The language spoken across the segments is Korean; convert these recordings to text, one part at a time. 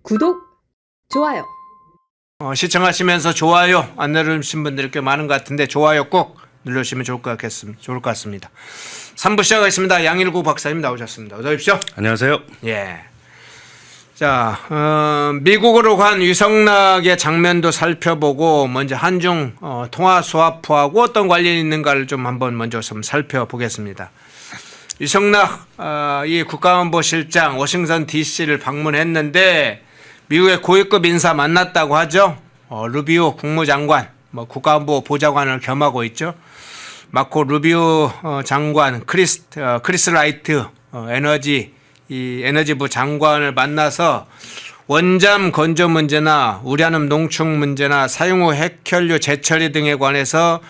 구독, 좋아요. 시청하시면서 좋아요 안 누르신 분들이 꽤 많은 것 같은데 좋아요 꼭 눌러주시면 좋을 것 같습니다. 3부 시작하겠습니다. 양일구 박사님 나오셨습니다. 어서 오십시오. 안녕하세요. 예. 자, 미국으로 간 유성락의 장면도 살펴보고 먼저 한중 통화 스와프하고 어떤 관련이 있는가를 좀 한번 먼저 좀 살펴보겠습니다. 유성락 이 국가안보실장 워싱턴 DC를 방문했는데 미국의 고위급 인사 만났다고 하죠. 루비오 국무장관, 국가안보 보좌관을 겸하고 있죠. 마코 루비오 장관, 크리스 라이트 에너지부 장관을 만나서 원잠 건조 문제나 우량함 농축 문제나 사용 후 핵연료 재처리 등에 관해서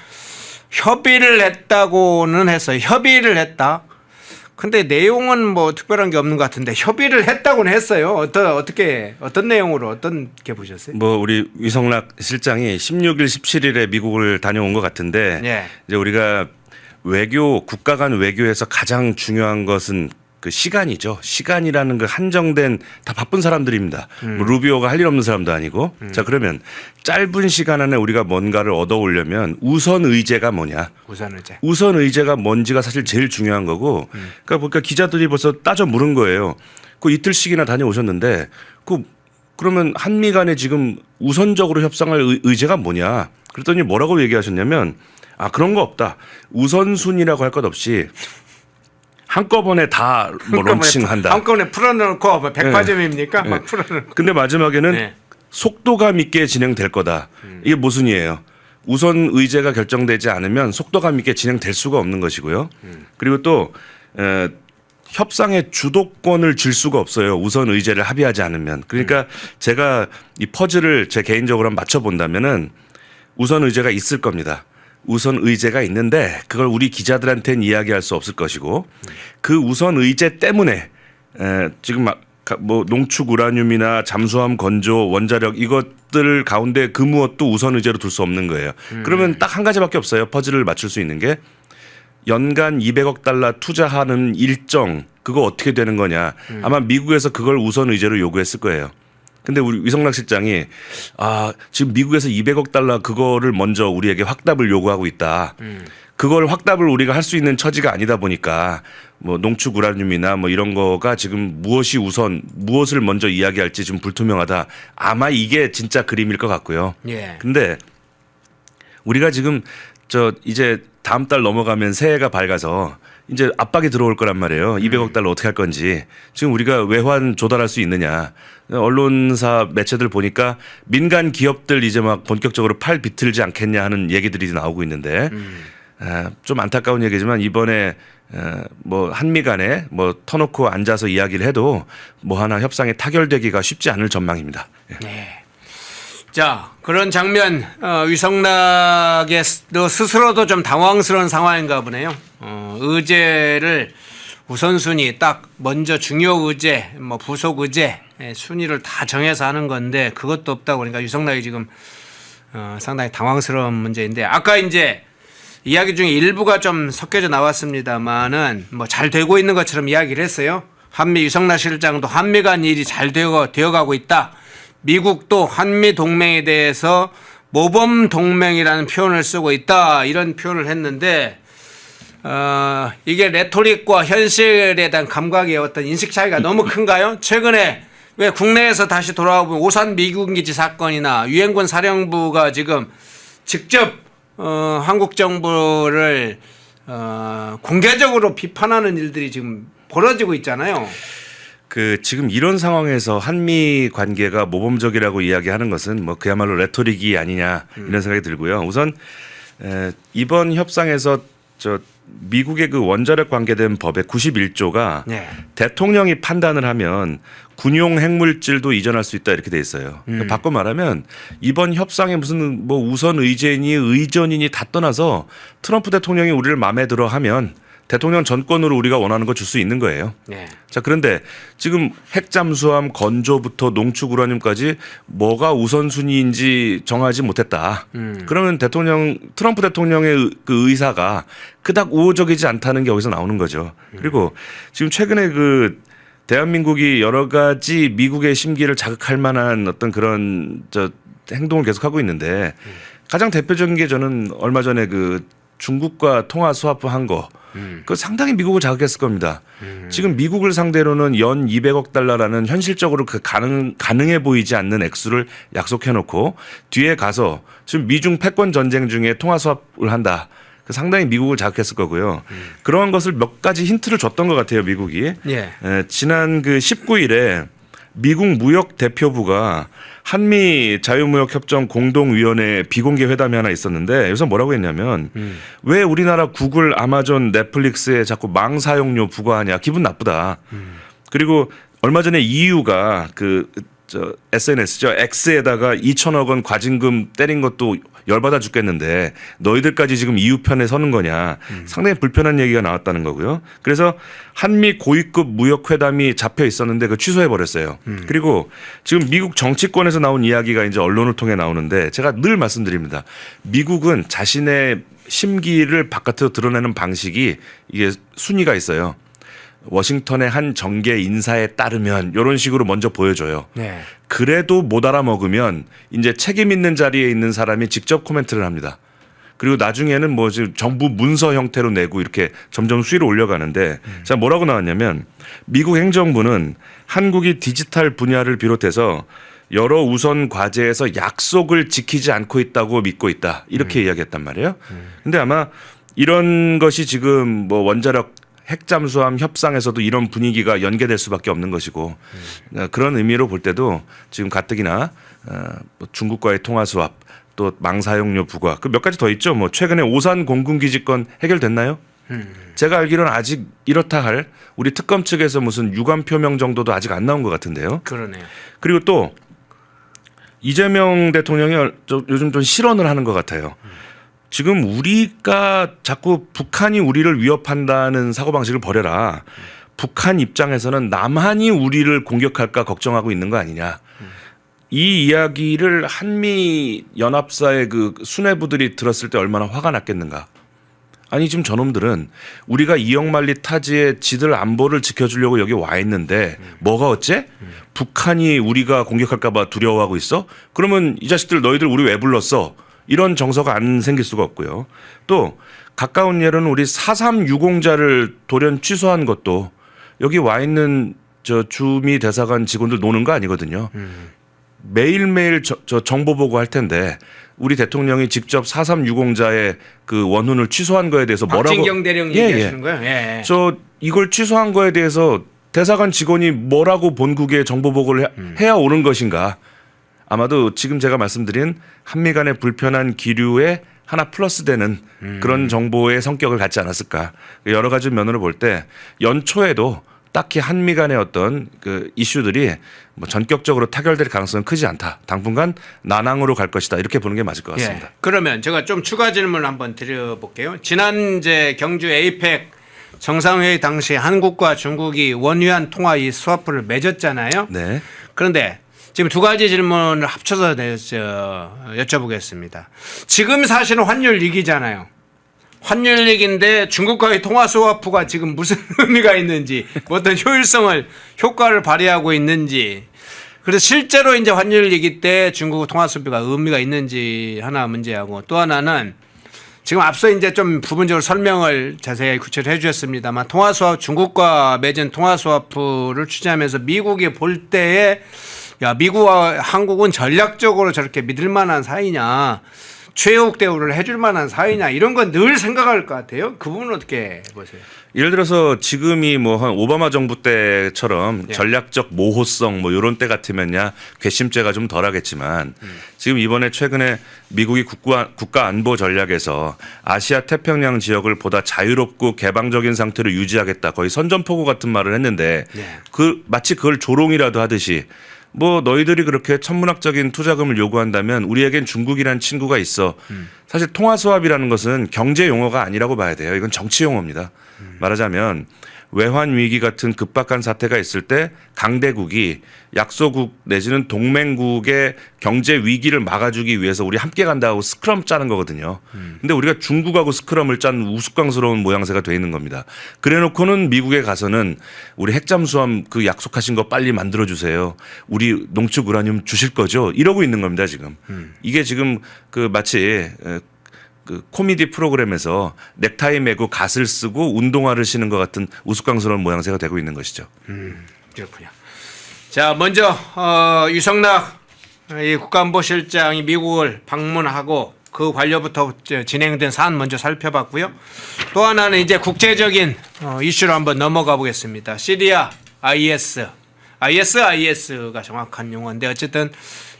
협의를 했다고는 했어요. 협의를 했다. 근데 내용은 뭐 특별한 게 없는 것 같은데 협의를 했다고는 했어요. 어떤 내용으로 어떻게 보셨어요? 뭐 우리 유성락 실장이 16일, 17일에 미국을 다녀온 것 같은데 예. 이제 우리가 국가 간 외교에서 가장 중요한 것은 그 시간이죠. 시간이라는 그 한정된 다 바쁜 사람들입니다. 뭐 루비오가 할 일 없는 사람도 아니고. 자, 그러면 짧은 시간 안에 우리가 뭔가를 얻어오려면 우선 의제가 뭐냐? 우선 의제가 뭔지가 사실 제일 중요한 거고. 그러니까 보니까 기자들이 벌써 따져 물은 거예요. 그 이틀씩이나 다녀오셨는데 그러면 한미 간에 지금 우선적으로 협상할 의제가 뭐냐? 그랬더니 뭐라고 얘기하셨냐면 그런 거 없다. 우선순위라고 할 것 없이 한꺼번에 다 뭐 론칭한다. 한꺼번에 풀어놓고 백화점입니까? 막 풀어놓고. 근데 마지막에는 속도감 있게 진행될 거다. 이게 모순이에요. 우선 의제가 결정되지 않으면 속도감 있게 진행될 수가 없는 것이고요. 그리고 또 협상의 주도권을 줄 수가 없어요. 우선 의제를 합의하지 않으면. 그러니까 제가 이 퍼즐을 제 개인적으로 한번 맞춰본다면은 우선 의제가 있을 겁니다. 우선 의제가 있는데 그걸 우리 기자들한테는 이야기할 수 없을 것이고 그 우선 의제 때문에 지금 뭐 농축 우라늄이나 잠수함 건조 원자력 이것들 가운데 그 무엇도 우선 의제로 둘 수 없는 거예요. 그러면 딱 한 가지밖에 없어요. 퍼즐을 맞출 수 있는 게 연간 200억 달러 투자하는 일정 그거 어떻게 되는 거냐. 아마 미국에서 그걸 우선 의제로 요구했을 거예요. 근데 우리 유성락 실장이 지금 미국에서 200억 달러 그거를 먼저 우리에게 확답을 요구하고 있다. 그걸 확답을 우리가 할 수 있는 처지가 아니다 보니까 뭐 농축 우라늄이나 뭐 이런 거가 지금 무엇을 먼저 이야기할지 좀 불투명하다. 아마 이게 진짜 그림일 것 같고요. 예. 근데 우리가 지금 이제 다음 달 넘어가면 새해가 밝아서 이제 압박이 들어올 거란 말이에요. 200억 달러 어떻게 할 건지. 지금 우리가 외환 조달할 수 있느냐. 언론사 매체들 보니까 민간 기업들 이제 막 본격적으로 팔 비틀지 않겠냐 하는 얘기들이 나오고 있는데 좀 안타까운 얘기지만 이번에 뭐 한미 간에 뭐 터놓고 앉아서 이야기를 해도 뭐 하나 협상에 타결되기가 쉽지 않을 전망입니다. 네. 자, 그런 장면 유성락의 스스로도 좀 당황스러운 상황인가 보네요. 의제를 우선순위 딱 먼저 중요 의제, 뭐 부속 의제 순위를 다 정해서 하는 건데 그것도 없다고 그러니까 유성락이 지금 상당히 당황스러운 문제인데 아까 이제 이야기 중에 일부가 좀 섞여져 나왔습니다만은 뭐 잘 되고 있는 것처럼 이야기를 했어요. 한미 유성락 실장도 한미 간 일이 잘 되어가고 있다. 미국도 한미 동맹에 대해서 모범 동맹이라는 표현을 쓰고 있다. 이런 표현을 했는데 이게 레토릭과 현실에 대한 감각의 어떤 인식 차이가 너무 큰가요? 최근에 왜 국내에서 다시 돌아오면 오산 미군기지 사건이나 유엔군 사령부가 지금 직접 한국 정부를 공개적으로 비판하는 일들이 지금 벌어지고 있잖아요. 지금 이런 상황에서 한미 관계가 모범적이라고 이야기하는 것은 뭐 그야말로 레토릭이 아니냐 이런 생각이 들고요. 우선 이번 협상에서 미국의 그 원자력 관계된 법의 91조가 대통령이 판단을 하면 군용 핵물질도 이전할 수 있다 이렇게 돼 있어요. 바꿔 말하면 이번 협상에 무슨 뭐 우선 의제니 의전이니 다 떠나서 트럼프 대통령이 우리를 마음에 들어 하면 대통령 전권으로 우리가 원하는 거 줄 수 있는 거예요. 자, 그런데 지금 핵잠수함 건조부터 농축 우라늄까지 뭐가 우선순위인지 정하지 못했다. 그러면 트럼프 대통령의 그 의사가 그닥 우호적이지 않다는 게 여기서 나오는 거죠. 그리고 지금 최근에 대한민국이 여러 가지 미국의 심기를 자극할 만한 어떤 그런 행동을 계속하고 있는데 가장 대표적인 게 저는 얼마 전에 그 중국과 통화 스와프 한 거. 그 상당히 미국을 자극했을 겁니다. 지금 미국을 상대로는 연 200억 달러라는 현실적으로 그 가능해 보이지 않는 액수를 약속해 놓고 뒤에 가서 지금 미중 패권 전쟁 중에 통화 스왑을 한다. 그 상당히 미국을 자극했을 거고요. 그런 것을 몇 가지 힌트를 줬던 것 같아요, 미국이. 예. 지난 그 19일에 미국 무역 대표부가 한미 자유무역협정 공동위원회 비공개 회담이 하나 있었는데 여기서 뭐라고 했냐면 왜 우리나라 구글, 아마존, 넷플릭스에 자꾸 망 사용료 부과하냐, 기분 나쁘다. 그리고 얼마 전에 EU가 SNS죠, X에다가 2천억 원 과징금 때린 것도 열받아 죽겠는데 너희들까지 지금 EU 편에 서는 거냐, 상당히 불편한 얘기가 나왔다는 거고요. 그래서 한미 고위급 무역 회담이 잡혀 있었는데 그 취소해 버렸어요. 그리고 지금 미국 정치권에서 나온 이야기가 이제 언론을 통해 나오는데 제가 늘 말씀드립니다. 미국은 자신의 심기를 바깥으로 드러내는 방식이 이게 순위가 있어요. 워싱턴의 한 정계 인사에 따르면 이런 식으로 먼저 보여줘요. 네. 그래도 못 알아먹으면 이제 책임 있는 자리에 있는 사람이 직접 코멘트를 합니다. 그리고 나중에는 뭐 지금 정부 문서 형태로 내고 이렇게 점점 수위를 올려가는데 자, 뭐라고 나왔냐면 미국 행정부는 한국이 디지털 분야를 비롯해서 여러 우선 과제에서 약속을 지키지 않고 있다고 믿고 있다. 이렇게 이야기했단 말이에요. 근데 아마 이런 것이 지금 뭐 원자력 핵잠수함 협상에서도 이런 분위기가 연계될 수밖에 없는 것이고 그런 의미로 볼 때도 지금 가뜩이나 중국과의 통화 수합 또 망사용료 부과 그 몇 가지 더 있죠. 뭐 최근에 오산 공군기지 건 해결됐나요? 제가 알기로는 아직 이렇다 할 우리 특검 측에서 무슨 유감 표명 정도도 아직 안 나온 것 같은데요. 그러네요. 그리고 또 이재명 대통령이 요즘 좀 실언을 하는 것 같아요. 지금 우리가 자꾸 북한이 우리를 위협한다는 사고방식을 버려라. 북한 입장에서는 남한이 우리를 공격할까 걱정하고 있는 거 아니냐. 이 이야기를 한미 연합사의 그 수뇌부들이 들었을 때 얼마나 화가 났겠는가. 아니 지금 저놈들은 우리가 이영만리 타지에 지들 안보를 지켜주려고 여기 와 있는데 뭐가 어째? 북한이 우리가 공격할까 봐 두려워하고 있어? 그러면 이 자식들 너희들 우리 왜 불렀어? 이런 정서가 안 생길 수가 없고요. 또 가까운 예로는 우리 4.3 유공자를 돌연 취소한 것도 여기 와 있는 저 주미 대사관 직원들 노는 거 아니거든요. 매일매일 정보 보고 할 텐데 우리 대통령이 직접 4.3 유공자의 그 원훈을 취소한 거에 대해서 뭐라고. 박진경 대령 얘기하시는 거예요? 예. 저 이걸 취소한 거에 대해서 대사관 직원이 뭐라고 본국에 정보 보고를 해야 옳은 것인가. 아마도 지금 제가 말씀드린 한미 간의 불편한 기류에 하나 플러스 되는 그런 정보의 성격을 갖지 않았을까. 여러 가지 면으로 볼 때 연초에도 딱히 한미 간의 어떤 그 이슈들이 뭐 전격적으로 타결될 가능성은 크지 않다. 당분간 난항으로 갈 것이다. 이렇게 보는 게 맞을 것 같습니다. 예. 그러면 제가 좀 추가 질문을 한번 드려볼게요. 지난 이제 경주 에이펙 정상회의 당시 한국과 중국이 원유한 통화 이 스와프를 맺었잖아요. 네. 그런데 지금 두 가지 질문을 합쳐서 여쭤보겠습니다. 지금 사실은 환율 위기잖아요. 환율 위기인데 중국과의 통화 스와프가 지금 무슨 의미가 있는지, 어떤 효과를 발휘하고 있는지. 그래서 실제로 이제 환율 위기 때 중국 통화 스와프가 의미가 있는지 하나 문제하고, 또 하나는 지금 앞서 이제 좀 부분적으로 설명을 자세히 구체로 해주셨습니다만 통화 스와프, 중국과 맺은 통화 스와프를 취재하면서 미국이 볼 때에 야, 미국과 한국은 전략적으로 저렇게 믿을 만한 사이냐, 최욱 대우를 해줄 만한 사이냐, 이런 건 늘 생각할 것 같아요. 그 부분은 어떻게 보세요? 예를 들어서 지금이 뭐 한 오바마 정부 때처럼 예. 전략적 모호성 뭐 이런 때 같으면야 괘씸죄가 좀 덜하겠지만 지금 이번에 최근에 미국이 국가 안보 전략에서 아시아 태평양 지역을 보다 자유롭고 개방적인 상태로 유지하겠다, 거의 선전포고 같은 말을 했는데 예. 마치 그걸 조롱이라도 하듯이 뭐 너희들이 그렇게 천문학적인 투자금을 요구한다면 우리에겐 중국이라는 친구가 있어. 사실 통화 수합이라는 것은 경제 용어가 아니라고 봐야 돼요. 이건 정치 용어입니다. 말하자면 외환 위기 같은 급박한 사태가 있을 때 강대국이 약소국 내지는 동맹국의 경제 위기를 막아주기 위해서 우리 함께 간다고 스크럼 짜는 거거든요. 근데 우리가 중국하고 스크럼을 짠 우스꽝스러운 모양새가 돼 있는 겁니다. 그래놓고는 미국에 가서는 우리 핵잠수함 그 약속하신 거 빨리 만들어 주세요. 우리 농축 우라늄 주실 거죠? 이러고 있는 겁니다 지금. 이게 지금 그 마치 그 코미디 프로그램에서 넥타이 메고 갓을 쓰고 운동화를 신은 것 같은 우스꽝스러운 모양새가 되고 있는 것이죠. 그렇군요. 자, 먼저 유성락 이 국가안보실장이 미국을 방문하고 그 관료부터 진행된 사안 먼저 살펴봤고요. 또 하나는 이제 국제적인 이슈로 한번 넘어가 보겠습니다. 시리아 IS가 정확한 용어인데 어쨌든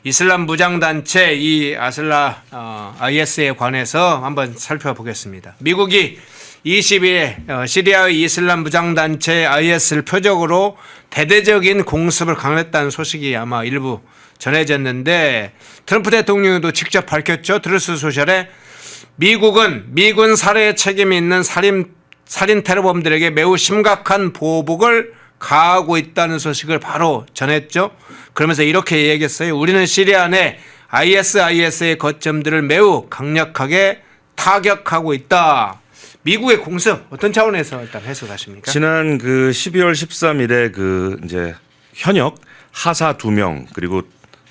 이슬람 무장단체 이 IS에 관해서 한번 살펴보겠습니다. 미국이 20일에 시리아의 이슬람 무장단체 IS를 표적으로 대대적인 공습을 강화했다는 소식이 아마 일부 전해졌는데 트럼프 대통령도 직접 밝혔죠. 트루스 소셜에 미국은 미군 살해에 책임이 있는 살인 테러범들에게 매우 심각한 보복을 가하고 있다는 소식을 바로 전했죠. 그러면서 이렇게 얘기했어요. 우리는 시리아 내 IS의 거점들을 매우 강력하게 타격하고 있다. 미국의 공습 어떤 차원에서 일단 해석하십니까? 지난 그 12월 13일에 그 이제 현역 하사 2명 그리고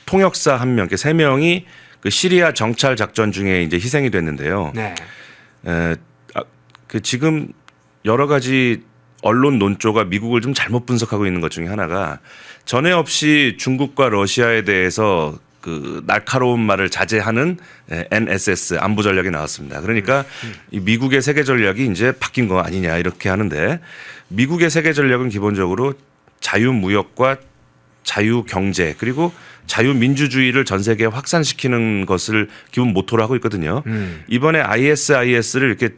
통역사 1명 이렇게 3명이 그 시리아 정찰 작전 중에 이제 희생이 됐는데요. 네. 그 지금 여러 가지 언론 논조가 미국을 좀 잘못 분석하고 있는 것 중에 하나가 전에 없이 중국과 러시아에 대해서 그 날카로운 말을 자제하는 NSS 안보 전략이 나왔습니다. 그러니까 이 미국의 세계 전략이 이제 바뀐 거 아니냐 이렇게 하는데 미국의 세계 전략은 기본적으로 자유무역과 자유경제 그리고 자유민주주의를 전 세계에 확산시키는 것을 기본 모토로 하고 있거든요. 이번에 IS를 이렇게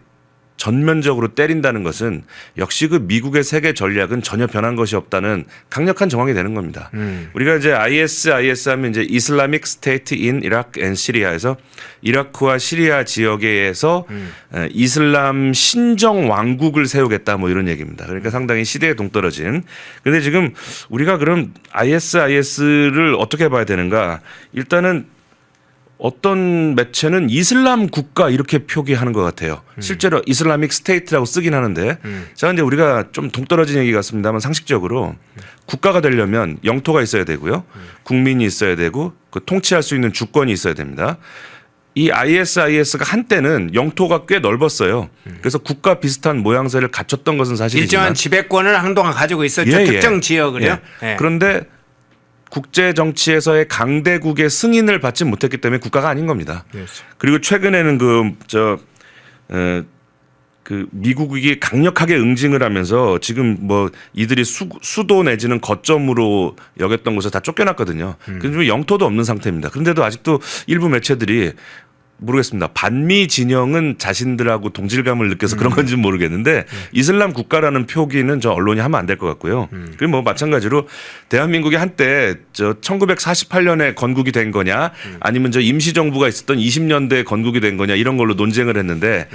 전면적으로 때린다는 것은 역시 그 미국의 세계 전략은 전혀 변한 것이 없다는 강력한 정황이 되는 겁니다. 우리가 이제 IS 하면 이제 이슬라믹 스테이트 인 이라크 앤 시리아에서 이라크와 시리아 지역에서 이슬람 신정 왕국을 세우겠다 뭐 이런 얘기입니다. 그러니까 상당히 시대에 동떨어진. 그런데 지금 우리가 그럼 IS를 어떻게 봐야 되는가? 일단은 어떤 매체는 이슬람 국가 이렇게 표기하는 것 같아요. 실제로 이슬라믹 스테이트라고 쓰긴 하는데 자 근데 우리가 좀 동떨어진 얘기 같습니다만 상식적으로 국가가 되려면 영토가 있어야 되고요. 국민이 있어야 되고 그 통치할 수 있는 주권이 있어야 됩니다. 이 IS가 한때는 영토가 꽤 넓었어요. 그래서 국가 비슷한 모양새를 갖췄던 것은 사실이지만 일정한 지배권을 한동안 가지고 있었죠. 특정 지역을요. 예. 그런데 국제 정치에서의 강대국의 승인을 받지 못했기 때문에 국가가 아닌 겁니다. 그렇죠. 그리고 최근에는 그 미국이 강력하게 응징을 하면서 지금 뭐 이들이 수도 내지는 거점으로 여겼던 곳을 다 쫓겨났거든요. 그래서 영토도 없는 상태입니다. 그런데도 아직도 일부 매체들이 모르겠습니다. 반미 진영은 자신들하고 동질감을 느껴서 그런 건지는 모르겠는데 이슬람 국가라는 표기는 저 언론이 하면 안 될 것 같고요. 그리고 뭐 마찬가지로 대한민국이 한때 저 1948년에 건국이 된 거냐 아니면 저 임시정부가 있었던 20년대에 건국이 된 거냐 이런 걸로 논쟁을 했는데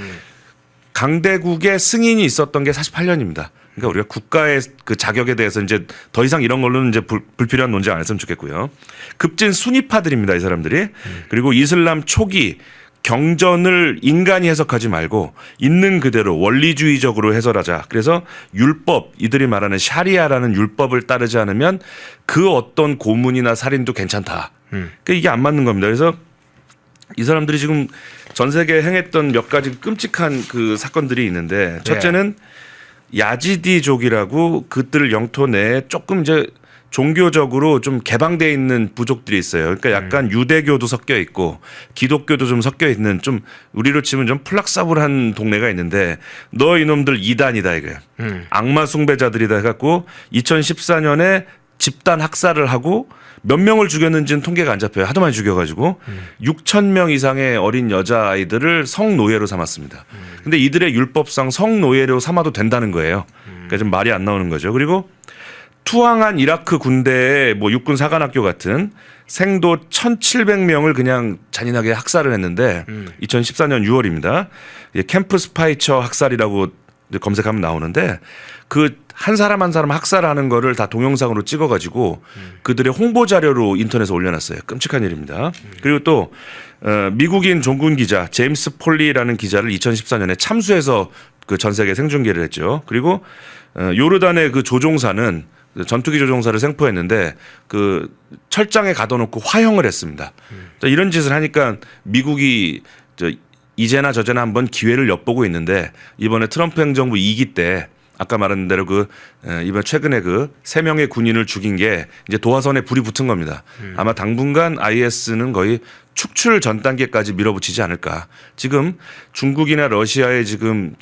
강대국의 승인이 있었던 게 48년입니다. 그러니까 우리가 국가의 그 자격에 대해서 이제 더 이상 이런 걸로는 이제 불필요한 논쟁 안 했으면 좋겠고요. 급진 순위파들입니다, 이 사람들이. 그리고 이슬람 초기 경전을 인간이 해석하지 말고 있는 그대로 원리주의적으로 해설하자. 그래서 율법, 이들이 말하는 샤리아라는 율법을 따르지 않으면 그 어떤 고문이나 살인도 괜찮다. 그러니까 이게 안 맞는 겁니다. 그래서 이 사람들이 지금 전 세계에 행했던 몇 가지 끔찍한 그 사건들이 있는데 첫째는 야지디족이라고 그들 영토 내에 조금 이제 종교적으로 좀 개방되어 있는 부족들이 있어요. 그러니까 약간 유대교도 섞여 있고 기독교도 좀 섞여 있는 좀 우리로 치면 좀 플락사블한 동네가 있는데 너 이놈들 이단이다 이거예요. 악마 숭배자들이다 해갖고 2014년에 집단 학살을 하고 몇 명을 죽였는지는 통계가 안 잡혀요. 하도 많이 죽여가지고 6천 명 이상의 어린 여자아이들을 성노예로 삼았습니다. 근데 이들의 율법상 성노예로 삼아도 된다는 거예요. 그러니까 좀 말이 안 나오는 거죠. 그리고 투항한 이라크 군대의 뭐 육군 사관학교 같은 생도 1,700명을 그냥 잔인하게 학살을 했는데 2014년 6월입니다. 캠프 스파이처 학살이라고 검색하면 나오는데 그 한 사람 한 사람 학살하는 거를 다 동영상으로 찍어가지고 그들의 홍보 자료로 인터넷에 올려놨어요. 끔찍한 일입니다. 그리고 또 미국인 종군 기자 제임스 폴리라는 기자를 2014년에 참수해서 그 전 세계 생중계를 했죠. 그리고 요르단의 그 조종사는 전투기 조종사를 생포했는데 그 철장에 가둬놓고 화형을 했습니다. 자, 이런 짓을 하니까 미국이 이제나 저제나 한번 기회를 엿보고 있는데 이번에 트럼프 행정부 2기 때 아까 말한 대로 이번 최근에 그 3명의 군인을 죽인 게 이제 도화선에 불이 붙은 겁니다. 아마 당분간 IS는 거의 축출 전 단계까지 밀어붙이지 않을까. 지금 중국이나 러시아에 지금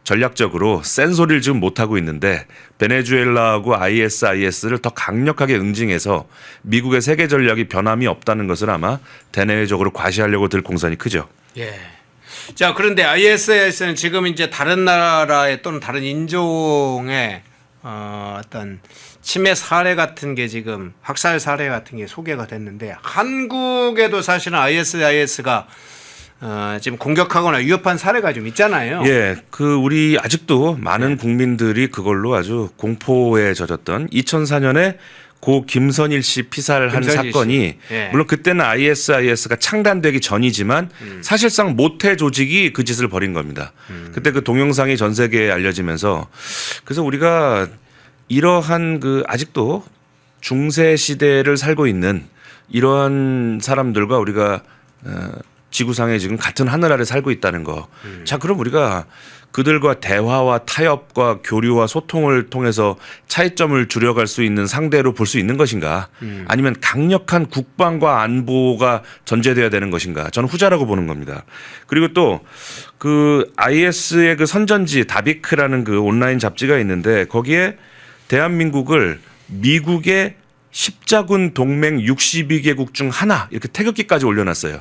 전략적으로 센 소리를 지금 못 하고 있는데 베네수엘라하고 ISIS를 더 강력하게 응징해서 미국의 세계 전략이 변함이 없다는 것을 아마 대내외적으로 과시하려고 들 공산이 크죠. 예. 자, 그런데 ISIS는 지금 이제 다른 나라의 또는 다른 인종의 어떤 침해 사례 같은 게 지금 학살 사례 같은 게 소개가 됐는데 한국에도 사실은 ISIS가 지금 공격하거나 위협한 사례가 좀 있잖아요. 예, 우리 아직도 많은 국민들이 그걸로 아주 공포에 젖었던 2004년에 고 김선일 씨 피살한 김선일 사건이 예. 물론 그때는 ISIS가 창단되기 전이지만 사실상 모태 조직이 그 짓을 벌인 겁니다. 그때 그 동영상이 전 세계에 알려지면서 그래서 우리가 이러한 아직도 중세 시대를 살고 있는 이러한 사람들과 우리가 지구상에 지금 같은 하늘 아래 살고 있다는 거. 자, 그럼 우리가 그들과 대화와 타협과 교류와 소통을 통해서 차이점을 줄여갈 수 있는 상대로 볼 수 있는 것인가? 아니면 강력한 국방과 안보가 전제돼야 되는 것인가? 저는 후자라고 보는 겁니다. 그리고 또 IS의 선전지 다비크라는 온라인 잡지가 있는데 거기에 대한민국을 미국의 십자군 동맹 62개국 중 하나 이렇게 태극기까지 올려놨어요.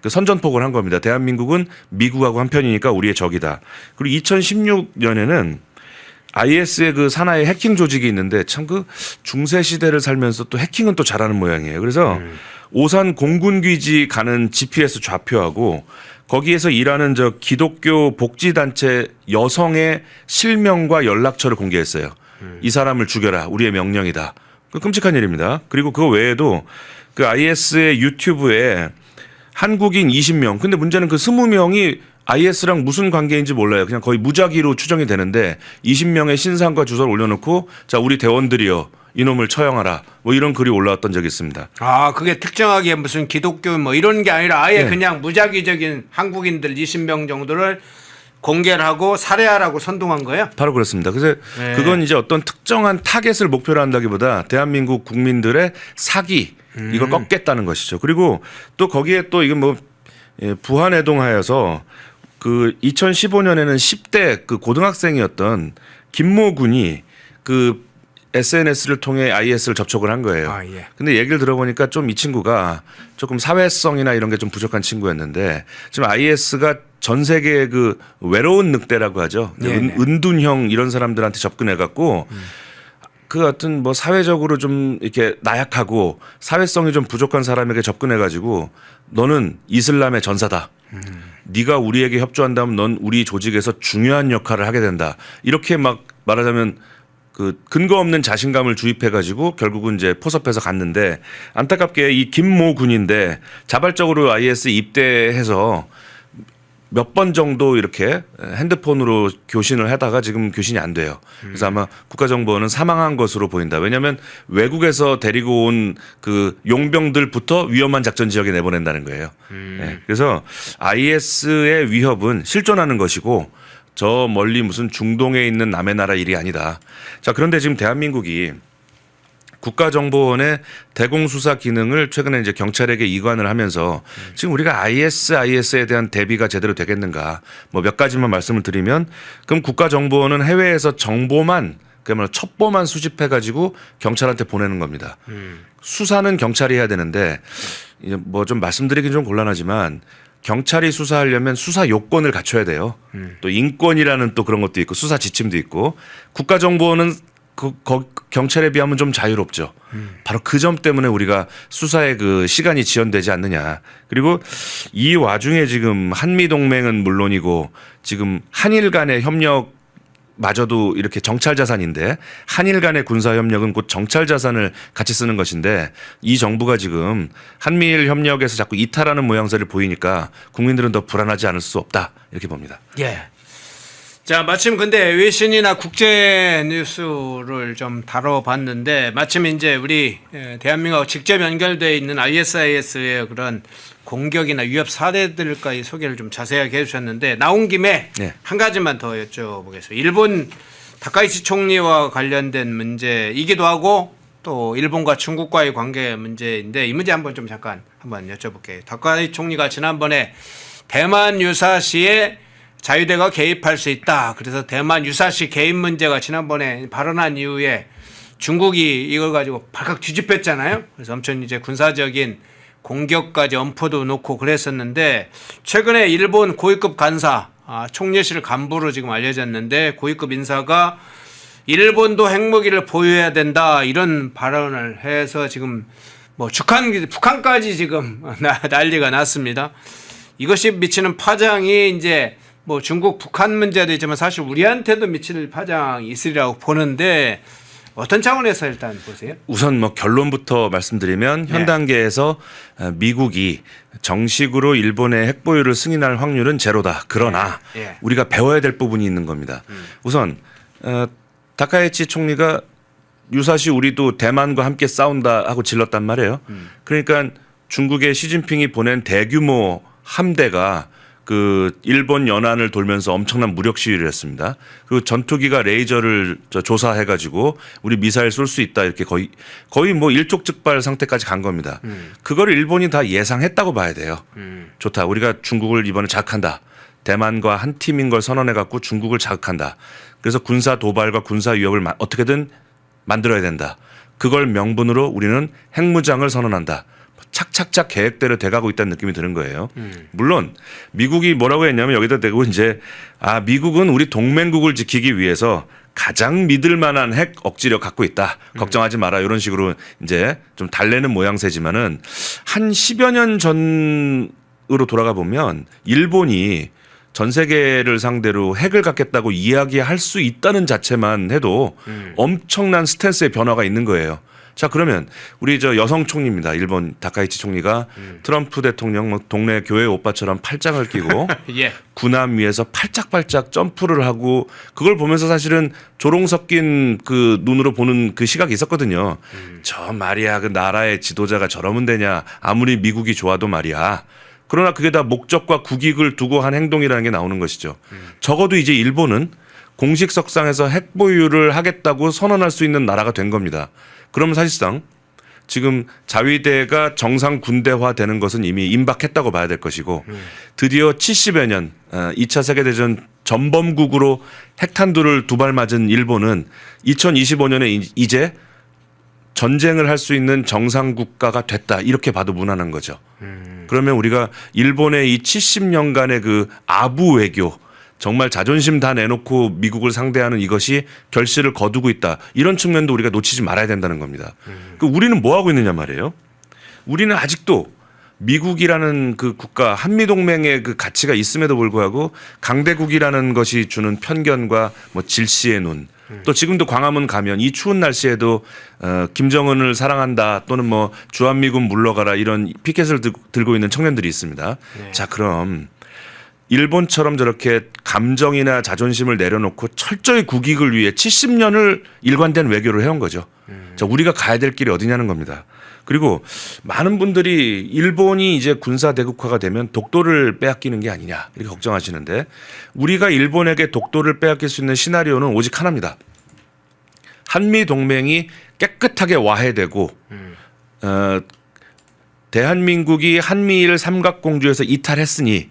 그 선전포고를 한 겁니다. 대한민국은 미국하고 한편이니까 우리의 적이다. 그리고 2016년에는 IS의 산하의 해킹 조직이 있는데 참 중세 시대를 살면서 또 해킹은 또 잘하는 모양이에요. 그래서 오산 공군기지 가는 GPS 좌표하고 거기에서 일하는 기독교 복지단체 여성의 실명과 연락처를 공개했어요. 이 사람을 죽여라. 우리의 명령이다. 끔찍한 일입니다. 그리고 그거 외에도 IS의 유튜브에 한국인 20명. 근데 문제는 20명이 IS랑 무슨 관계인지 몰라요. 그냥 거의 무작위로 추정이 되는데 20명의 신상과 주소를 올려놓고 자, 우리 대원들이여 이놈을 처형하라. 뭐 이런 글이 올라왔던 적이 있습니다. 아, 그게 특정하게 무슨 기독교 뭐 이런 게 아니라 아예 네. 그냥 무작위적인 한국인들 20명 정도를 공개를 하고 살해하라고 선동한 거예요? 바로 그렇습니다. 그래서 네. 그건 이제 어떤 특정한 타겟을 목표로 한다기보다 대한민국 국민들의 사기 이걸 꺾겠다는 것이죠. 그리고 또 거기에 또 이건 부한해동하여서 2015년에는 10대 고등학생이었던 김모 군이 SNS를 통해 IS를 접촉을 한 거예요. 아, 예. 근데 얘기를 들어보니까 좀 이 친구가 조금 사회성이나 이런 게 좀 부족한 친구였는데 지금 IS가 전 세계의 외로운 늑대라고 하죠. 네네. 은둔형 이런 사람들한테 접근해 갖고 어떤 사회적으로 좀 이렇게 나약하고 사회성이 좀 부족한 사람에게 접근해 가지고 너는 이슬람의 전사다. 네가 우리에게 협조한다면 넌 우리 조직에서 중요한 역할을 하게 된다. 이렇게 막 말하자면 근거 없는 자신감을 주입해 가지고 결국은 이제 포섭해서 갔는데 안타깝게 이 김모 군인데 자발적으로 IS 입대해서 몇 번 정도 이렇게 핸드폰으로 교신을 하다가 지금 교신이 안 돼요. 그래서 아마 국가정보원은 사망한 것으로 보인다. 왜냐하면 외국에서 데리고 온 용병들부터 위험한 작전 지역에 내보낸다는 거예요. 네. 그래서 IS의 위협은 실존하는 것이고 저 멀리 무슨 중동에 있는 남의 나라 일이 아니다. 자, 그런데 지금 대한민국이 국가정보원의 대공수사 기능을 최근에 이제 경찰에게 이관을 하면서 지금 우리가 IS에 대한 대비가 제대로 되겠는가 몇 가지만 말씀을 드리면 그럼 국가정보원은 해외에서 정보만 그야말로 첩보만 수집해 가지고 경찰한테 보내는 겁니다. 수사는 경찰이 해야 되는데 좀 말씀드리긴 좀 곤란하지만 경찰이 수사하려면 수사 요건을 갖춰야 돼요. 또 인권이라는 또 그런 것도 있고 수사 지침도 있고 국가정보원은 경찰에 비하면 좀 자유롭죠. 바로 그 점 때문에 우리가 수사에 시간이 지연되지 않느냐. 그리고 이 와중에 지금 한미동맹은 물론이고 지금 한일 간의 협력 마저도 이렇게 정찰 자산인데 한일 간의 군사 협력은 곧 정찰 자산을 같이 쓰는 것인데 이 정부가 지금 한미일 협력에서 자꾸 이탈하는 모양새를 보이니까 국민들은 더 불안하지 않을 수 없다 이렇게 봅니다. 예. 자, 마침 근데 외신이나 국제 뉴스를 좀 다뤄봤는데 마침 이제 우리 대한민국하고 직접 연결되어 있는 ISIS의 그런 공격이나 위협 사례들까지 소개를 좀 자세하게 해주셨는데 나온 김에 네. 한 가지만 더 여쭤보겠습니다. 일본 다카이치 총리와 관련된 문제이기도 하고 또 일본과 중국과의 관계 문제인데 이 문제 한번 좀 잠깐 한번 여쭤볼게요. 다카이치 총리가 지난번에 대만 유사시에 자유대가 개입할 수 있다. 그래서 대만 유사시 개입 문제가 지난번에 발언한 이후에 중국이 이걸 가지고 발칵 뒤집혔잖아요. 그래서 엄청 이제 군사적인 공격까지 엄포도 놓고 그랬었는데 최근에 일본 고위급 간사 총리실 간부로 지금 알려졌는데 고위급 인사가 일본도 핵무기를 보유해야 된다 이런 발언을 해서 지금 뭐 북한까지 지금 난리가 났습니다. 이것이 미치는 파장이 이제 뭐 중국 북한 문제도 있지만 사실 우리한테도 미칠 파장이 있으리라고 보는데 어떤 차원에서 일단 보세요? 우선 뭐 결론부터 말씀드리면 현 단계에서 미국이 정식으로 일본의 핵 보유를 승인할 확률은 제로다. 그러나 우리가 배워야 될 부분이 있는 겁니다. 우선 다카이치 총리가 유사시 우리도 대만과 함께 싸운다 하고 질렀단 말이에요. 그러니까 중국의 시진핑이 보낸 대규모 함대가 그 일본 연안을 돌면서 엄청난 무력 시위를 했습니다. 그 전투기가 레이저를 조사해 가지고 우리 미사일 쏠 수 있다 이렇게 거의 뭐 일촉즉발 상태까지 간 겁니다. 그거를 일본이 다 예상했다고 봐야 돼요. 좋다. 우리가 중국을 이번에 자극한다. 대만과 한 팀인 걸 선언해 갖고 중국을 자극한다. 그래서 군사 도발과 군사 위협을 어떻게든 만들어야 된다. 그걸 명분으로 우리는 핵무장을 선언한다. 착착착 계획대로 돼가고 있다는 느낌이 드는 거예요. 물론 미국이 뭐라고 했냐면 여기다 대고 이제 미국은 우리 동맹국을 지키기 위해서 가장 믿을 만한 핵 억지력 갖고 있다. 걱정하지 마라. 이런 식으로 이제 좀 달래는 모양새지만은 한 10여 년 전으로 돌아가 보면 일본이 전 세계를 상대로 핵을 갖겠다고 이야기할 수 있다는 자체만 해도 엄청난 스탠스의 변화가 있는 거예요. 자, 그러면 우리 저 여성 총리입니다. 일본 다카이치 총리가 트럼프 대통령 뭐 동네 교회 오빠처럼 팔짱을 끼고 예. 군함 위에서 팔짝팔짝 점프를 하고 그걸 보면서 사실은 조롱 섞인 그 눈으로 보는 그 시각이 있었거든요. 저 말이야 그 나라의 지도자가 저러면 되냐. 아무리 미국이 좋아도 말이야. 그러나 그게 다 목적과 국익을 두고 한 행동이라는 게 나오는 것이죠. 적어도 이제 일본은 공식석상에서 핵 보유를 하겠다고 선언할 수 있는 나라가 된 겁니다. 그러면 사실상 지금 자위대가 정상 군대화 되는 것은 이미 임박했다고 봐야 될 것이고 드디어 70여 년 2차 세계대전 전범국으로 핵탄두를 두 발 맞은 일본은 2025년에 이제 전쟁을 할 수 있는 정상 국가가 됐다. 이렇게 봐도 무난한 거죠. 그러면 우리가 일본의 이 70년간의 그 아부 외교 정말 자존심 다 내놓고 미국을 상대하는 이것이 결실을 거두고 있다. 이런 측면도 우리가 놓치지 말아야 된다는 겁니다. 그 우리는 뭐 하고 있느냐 말이에요. 우리는 아직도 미국이라는 그 국가 한미동맹의 그 가치가 있음에도 불구하고 강대국이라는 것이 주는 편견과 뭐 질시의 눈 또 지금도 광화문 가면 이 추운 날씨에도 김정은을 사랑한다 또는 뭐 주한미군 물러가라 이런 피켓을 들고 있는 청년들이 있습니다. 네. 자, 그럼 일본처럼 저렇게 감정이나 자존심을 내려놓고 철저히 국익을 위해 70년을 일관된 외교를 해온 거죠. 자, 우리가 가야 될 길이 어디냐는 겁니다. 그리고 많은 분들이 일본이 이제 군사 대국화가 되면 독도를 빼앗기는 게 아니냐 이렇게 걱정하시는데 우리가 일본에게 독도를 빼앗길 수 있는 시나리오는 오직 하나입니다. 한미 동맹이 깨끗하게 와해되고 대한민국이 한미일 삼각공주에서 이탈했으니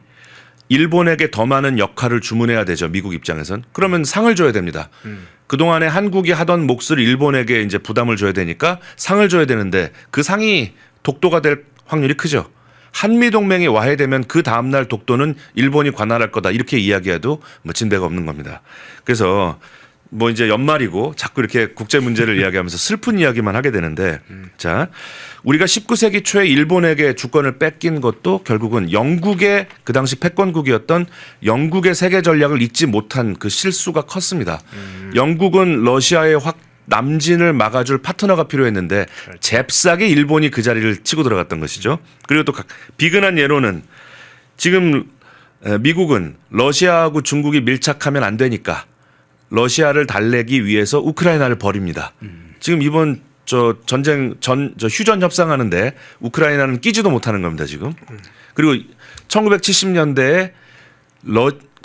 일본에게 더 많은 역할을 주문해야 되죠. 미국 입장에선. 그러면 상을 줘야 됩니다. 그동안에 한국이 하던 몫을 일본에게 이제 부담을 줘야 되니까 상을 줘야 되는데 그 상이 독도가 될 확률이 크죠. 한미동맹이 와해되면 그 다음날 독도는 일본이 관할할 거다. 이렇게 이야기해도 뭐 진배가 없는 겁니다. 그래서 뭐 이제 연말이고 자꾸 이렇게 국제 문제를 이야기하면서 슬픈 이야기만 하게 되는데 자, 우리가 19세기 초에 일본에게 주권을 뺏긴 것도 결국은 영국의 그 당시 패권국이었던 영국의 세계 전략을 잊지 못한 그 실수가 컸습니다. 영국은 러시아의 남진을 막아줄 파트너가 필요했는데 잽싸게 일본이 그 자리를 치고 들어갔던 것이죠. 그리고 또 비근한 예로는 지금 미국은 러시아하고 중국이 밀착하면 안 되니까 러시아를 달래기 위해서 우크라이나를 버립니다. 지금 이번 저 휴전 협상하는데 우크라이나는 끼지도 못하는 겁니다 지금. 그리고 1970년대에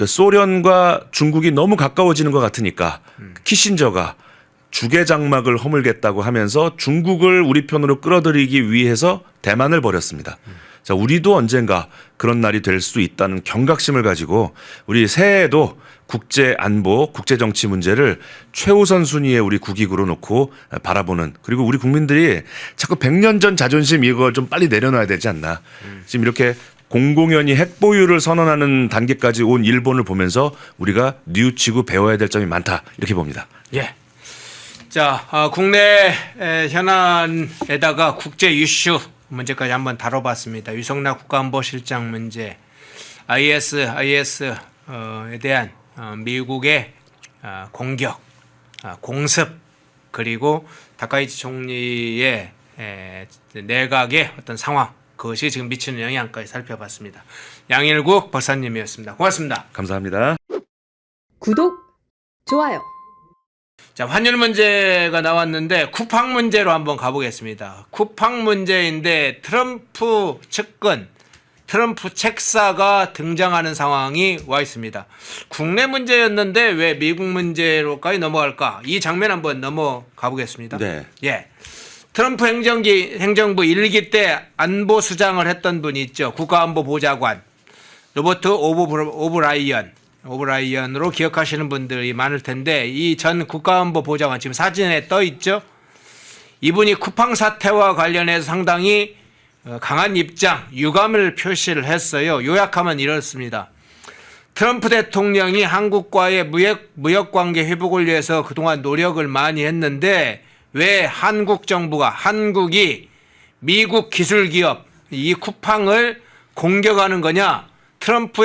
소련과 중국이 너무 가까워지는 것 같으니까 키신저가 주계장막을 허물겠다고 하면서 중국을 우리 편으로 끌어들이기 위해서 대만을 버렸습니다. 자, 우리도 언젠가 그런 날이 될 수 있다는 경각심을 가지고 우리 새해에도 국제 안보, 국제 정치 문제를 최우선 순위에 우리 국익으로 놓고 바라보는, 그리고 우리 국민들이 자꾸 100년 전 자존심 이걸 좀 빨리 내려놔야 되지 않나. 지금 이렇게 공공연히 핵 보유를 선언하는 단계까지 온 일본을 보면서 우리가 뉘우치고 배워야 될 점이 많다 이렇게 봅니다. 예. 자, 국내 현안에다가 국제 이슈 문제까지 한번 다뤄봤습니다. 유성락 국가안보실장 문제, IS에 대한 미국의 공격, 공습, 그리고 다카이치 총리의 내각의 어떤 상황, 그것이 지금 미치는 영향까지 살펴봤습니다. 양일국 박사님이었습니다. 고맙습니다. 감사합니다. 구독, 좋아요. 자, 환율 문제가 나왔는데 쿠팡 문제로 한번 가보겠습니다. 쿠팡 문제인데 트럼프 측근, 트럼프 책사가 등장하는 상황이 와 있습니다. 국내 문제였는데 왜 미국 문제로까지 넘어갈까? 이 장면 한번 넘어가 보겠습니다. 네. 예. 트럼프 행정부 1기 때 안보수장을 했던 분이 있죠. 국가안보보좌관 로버트 오브라이언으로 기억하시는 분들이 많을 텐데, 이 전 국가안보보좌관 지금 사진에 떠 있죠. 이분이 쿠팡 사태와 관련해서 상당히 강한 입장, 유감을 표시를 했어요. 요약하면 이렇습니다. 트럼프 대통령이 한국과의 무역 관계 회복을 위해서 그동안 노력을 많이 했는데 왜 한국이 미국 기술 기업 이 쿠팡을 공격하는 거냐? 트럼프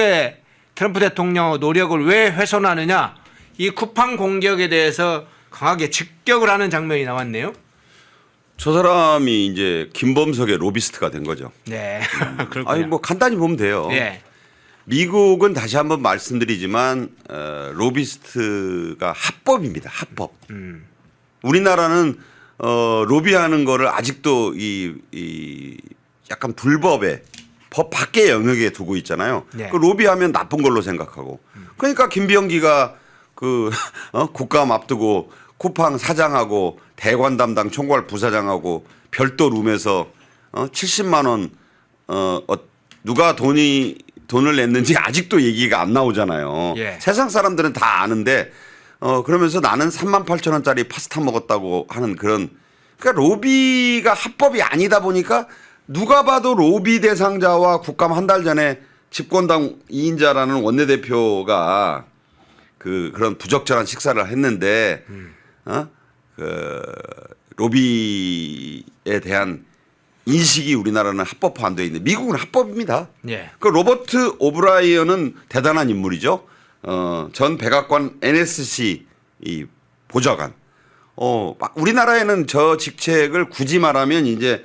대통령의 노력을 왜 훼손하느냐? 이 쿠팡 공격에 대해서 강하게 직격을 하는 장면이 나왔네요. 저 사람이 이제 김범석의 로비스트가 된 거죠. 네. 그렇군요. 아니 뭐 간단히 보면 돼요. 네. 미국은 다시 한번 말씀드리지만 로비스트가 합법입니다. 합법. 우리나라는 로비하는 거를 아직도 이 약간 불법의 법 밖의 영역에 두고 있잖아요. 네. 그 로비하면 나쁜 걸로 생각하고. 그러니까 김병기가 그 국감 앞두고 쿠팡 사장하고 대관 담당 총괄 부사장하고 별도 룸에서 70만 원 누가 돈을 냈는지 아직도 얘기가 안 나오잖아요. 예. 세상 사람들은 다 아는데 그러면서 나는 38,000원짜리 파스타 먹었다고 하는 그런, 그러니까 로비가 합법이 아니다 보니까 누가 봐도 로비 대상자와 국감 한 달 전에 집권당 2인자라는 원내대표가 그런 부적절한 식사를 했는데 로비에 대한 인식이 우리나라는 합법화 안 돼 있는데 미국은 합법입니다. 예. 그 로버트 오브라이언은 대단한 인물이죠. 전 백악관 NSC 이 보좌관. 우리나라에는 저 직책을 굳이 말하면 이제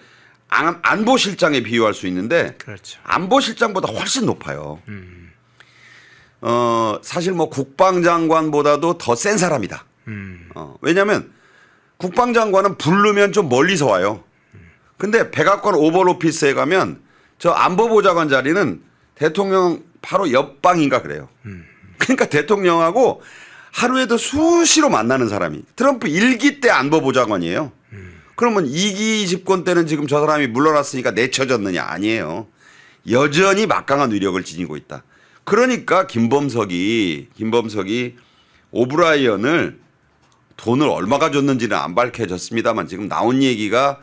안보실장에 비유할 수 있는데, 그렇죠. 안보실장보다 훨씬 높아요. 사실 뭐 국방장관보다도 더 센 사람이다. 왜냐하면 국방장관은 부르면 좀 멀리서 와요. 근데 백악관 오벌 오피스에 가면 저 안보보좌관 자리는 대통령 바로 옆방인가 그래요. 그러니까 대통령하고 하루에도 수시로 만나는 사람이 트럼프 1기 때 안보보좌관이에요. 그러면 2기 집권 때는 지금 저 사람이 물러났으니까 내쳐졌느냐? 아니에요. 여전히 막강한 위력을 지니고 있다. 그러니까 김범석이 오브라이언을 돈을 얼마가 줬는지는 안 밝혀졌습니다만 지금 나온 얘기가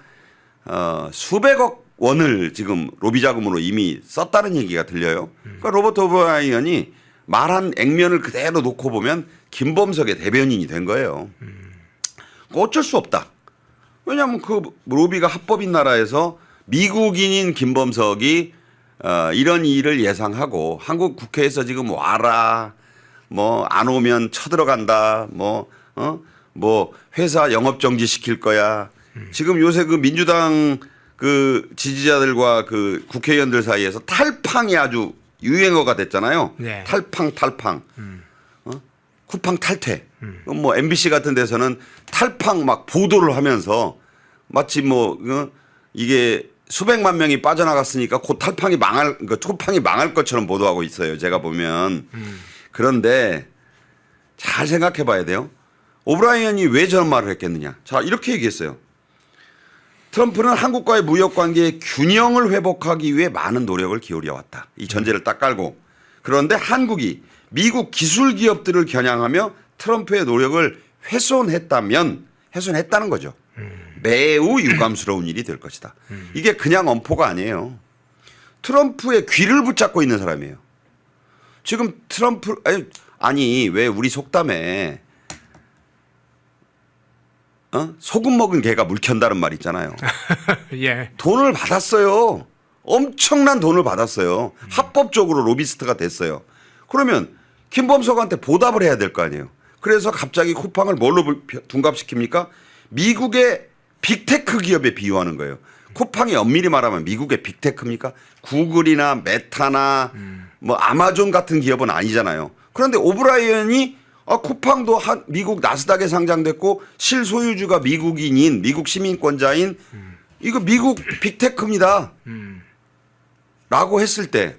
수백억 원을 지금 로비 자금으로 이미 썼다는 얘기가 들려요. 그러니까 로버트 오브라이언이 말한 액면을 그대로 놓고 보면 김범석의 대변인이 된 거예요. 어쩔 수 없다. 왜냐하면 그 로비가 합법인 나라에서 미국인인 김범석이 이런 일을 예상하고 한국 국회에서 지금 와라 뭐 안 오면 쳐들어간다 뭐 회사 영업 정지 시킬 거야. 지금 요새 그 민주당 그 지지자들과 그 국회의원들 사이에서 탈팡이 아주 유행어가 됐잖아요. 네. 탈팡. 쿠팡 탈퇴. 뭐 MBC 같은 데서는 탈팡 막 보도를 하면서 마치 뭐 이게 수백만 명이 빠져나갔으니까 곧 탈팡이 쿠팡이 망할 것처럼 보도하고 있어요. 제가 보면. 그런데 잘 생각해 봐야 돼요. 오브라이언이 왜 저런 말을 했겠느냐. 자, 이렇게 얘기했어요. 트럼프는 한국과의 무역 관계의 균형을 회복하기 위해 많은 노력을 기울여 왔다. 이 전제를 딱 깔고. 그런데 한국이 미국 기술 기업들을 겨냥하며 트럼프의 노력을 훼손했다는 거죠. 매우 유감스러운 일이 될 것이다. 이게 그냥 엄포가 아니에요. 트럼프의 귀를 붙잡고 있는 사람이에요. 지금 트럼프 아니 왜 우리 속담에 소금 먹은 개가 물 켠다는 말 있잖아요. 예. 돈을 받았어요. 엄청난 돈을 받았어요. 합법적으로 로비스트가 됐어요. 그러면 김범석한테 보답을 해야 될 거 아니에요. 그래서 갑자기 쿠팡을 뭘로 둔갑시킵니까? 미국의 빅테크 기업에 비유하는 거예요. 쿠팡이 엄밀히 말하면 미국의 빅테크입니까? 구글이나 메타나 뭐 아마존 같은 기업은 아니잖아요. 그런데 오브라이언이 쿠팡도 미국 나스닥에 상장됐고 실소유주가 미국인인 미국 시민권자인 이거 미국 빅테크입니다. 라고 했을 때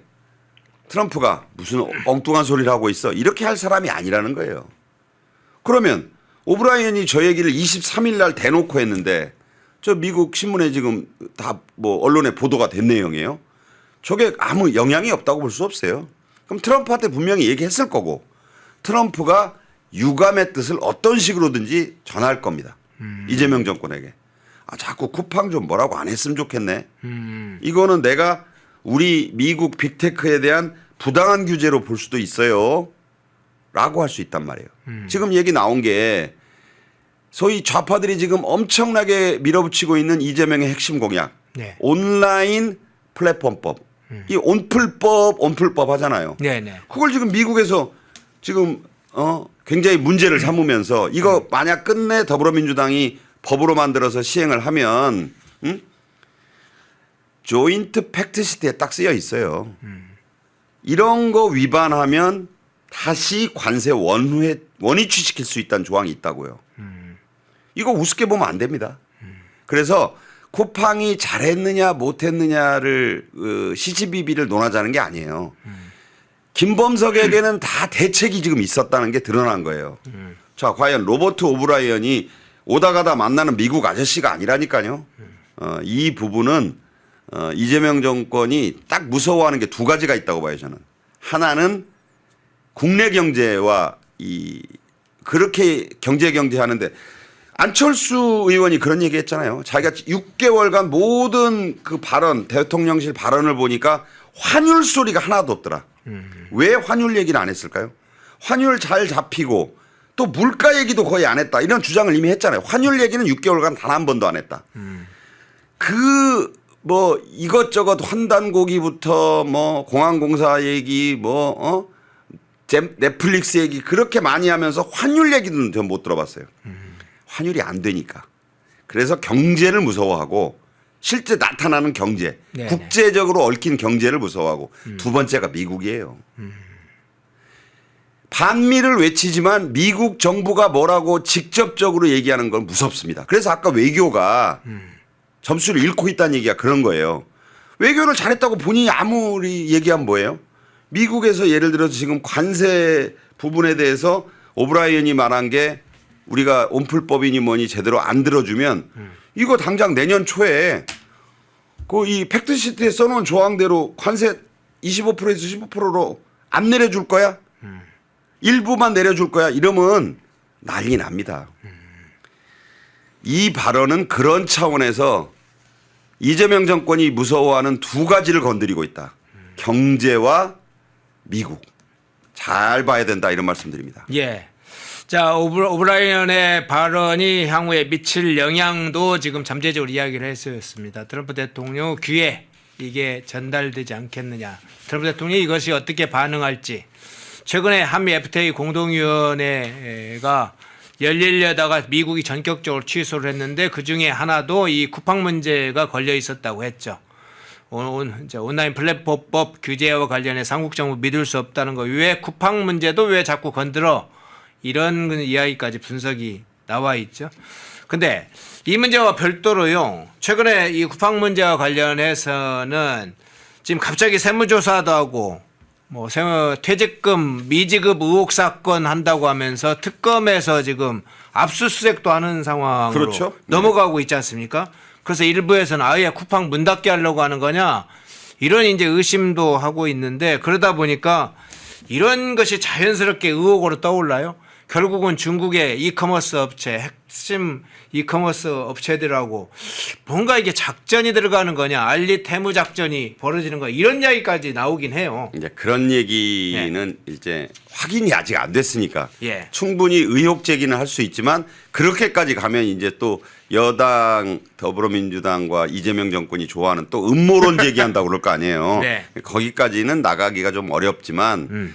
트럼프가 무슨 엉뚱한 소리를 하고 있어. 이렇게 할 사람이 아니라는 거예요. 그러면 오브라이언이 저 얘기를 23일 날 대놓고 했는데 저 미국 신문에 지금 다 뭐 언론에 보도가 된 내용이에요. 저게 아무 영향이 없다고 볼 수 없어요. 그럼 트럼프한테 분명히 얘기했을 거고 트럼프가 유감의 뜻을 어떤 식으로든지 전할 겁니다. 이재명 정권에게. 자꾸 쿠팡 좀 뭐라고 안 했으면 좋겠네. 이거는 내가 우리 미국 빅테크에 대한 부당한 규제로 볼 수도 있어요. 라고 할 수 있단 말이에요. 지금 얘기 나온 게 소위 좌파들이 지금 엄청나게 밀어붙이고 있는 이재명의 핵심 공약. 네. 온라인 플랫폼법. 이 온풀법 하잖아요. 네네. 그걸 지금 미국에서 지금 굉장히 문제를 삼으면서 이거 만약 끝내 더불어민주당이 법으로 만들어서 시행을 하면 조인트 팩트시트에 딱 쓰여 있어요. 이런 거 위반하면 다시 관세 원위치시킬 수 있다는 조항이 있다고요. 이거 우습게 보면 안 됩니다. 그래서 쿠팡이 잘했느냐 못했느냐를 시시비비를 논하자는 게 아니에요. 김범석에게는 다 대책이 지금 있었다는 게 드러난 거예요. 자, 과연 로버트 오브라이언이 오다 가다 만나는 미국 아저씨가 아니라니까요. 이 부분은 이재명 정권이 딱 무서워하는 게 두 가지가 있다고 봐요, 저는. 하나는 국내 경제와 그렇게 경제 하는데 안철수 의원이 그런 얘기 했잖아요. 자기가 6개월간 모든 그 발언, 대통령실 발언을 보니까 환율 소리가 하나도 없더라. 왜 환율 얘기를 안 했을까요? 환율 잘 잡히고 또 물가 얘기도 거의 안 했다. 이런 주장을 이미 했잖아요. 환율 얘기는 6개월간 단 한 번도 안 했다. 뭐 이것저것 환단고기부터 뭐 공항공사 얘기 넷플릭스 얘기 그렇게 많이 하면서 환율 얘기는 전 못 들어봤어요. 환율이 안 되니까. 그래서 경제를 무서워하고 실제 나타나는 경제, 네네. 국제적으로 얽힌 경제를 무서워하고 두 번째가 미국이에요. 반미를 외치지만 미국 정부가 뭐라고 직접적으로 얘기하는 건 무섭습니다. 그래서 아까 외교가 점수를 잃고 있다는 얘기가 그런 거예요. 외교를 잘했다고 본인이 아무리 얘기하면 뭐예요? 미국에서 예를 들어서 지금 관세 부분에 대해서 오브라이언이 말한 게 우리가 온풀법이니 뭐니 제대로 안 들어주면 이거 당장 내년 초에 그 이 팩트시트에 써놓은 조항대로 관세 25%에서 15%로 안 내려줄 거야? 일부만 내려줄 거야? 이러면 난리 납니다. 이 발언은 그런 차원에서 이재명 정권이 무서워하는 두 가지를 건드리고 있다. 경제와 미국. 잘 봐야 된다 이런 말씀드립니다. 예. 자, 오브라이언의 발언이 향후에 미칠 영향도 지금 잠재적으로 이야기를 했었습니다. 트럼프 대통령 귀에 이게 전달되지 않겠느냐. 트럼프 대통령이 이것이 어떻게 반응할지. 최근에 한미 FTA 공동위원회가 열리려다가 미국이 전격적으로 취소를 했는데 그중에 하나도 이 쿠팡 문제가 걸려 있었다고 했죠. 온라인 플랫폼법 규제와 관련해 한국 정부 믿을 수 없다는 거. 왜 쿠팡 문제도 왜 자꾸 건드려? 이런 이야기까지 분석이 나와 있죠. 근데 이 문제와 별도로요. 최근에 이 쿠팡 문제와 관련해서는 지금 갑자기 세무조사도 하고 뭐 퇴직금 미지급 의혹 사건 한다고 하면서 특검에서 지금 압수수색도 하는 상황으로 그렇죠. 넘어가고 있지 않습니까? 그래서 일부에서는 아예 쿠팡 문 닫게 하려고 하는 거냐 이런 이제 의심도 하고 있는데 그러다 보니까 이런 것이 자연스럽게 의혹으로 떠올라요. 결국은 중국의 이커머스 업체, 핵심 이커머스 업체들하고 뭔가 이게 작전이 들어가는 거냐, 알리 태무 작전이 벌어지는 거냐 이런 이야기까지 나오긴 해요. 이제 그런 얘기는 이제 확인이 아직 안 됐으니까 예. 충분히 의혹 제기는 할 수 있지만 그렇게까지 가면 이제 또 여당 더불어민주당과 이재명 정권이 좋아하는 또 음모론 제기한다고 그럴 거 아니에요. 네. 거기까지는 나가기가 좀 어렵지만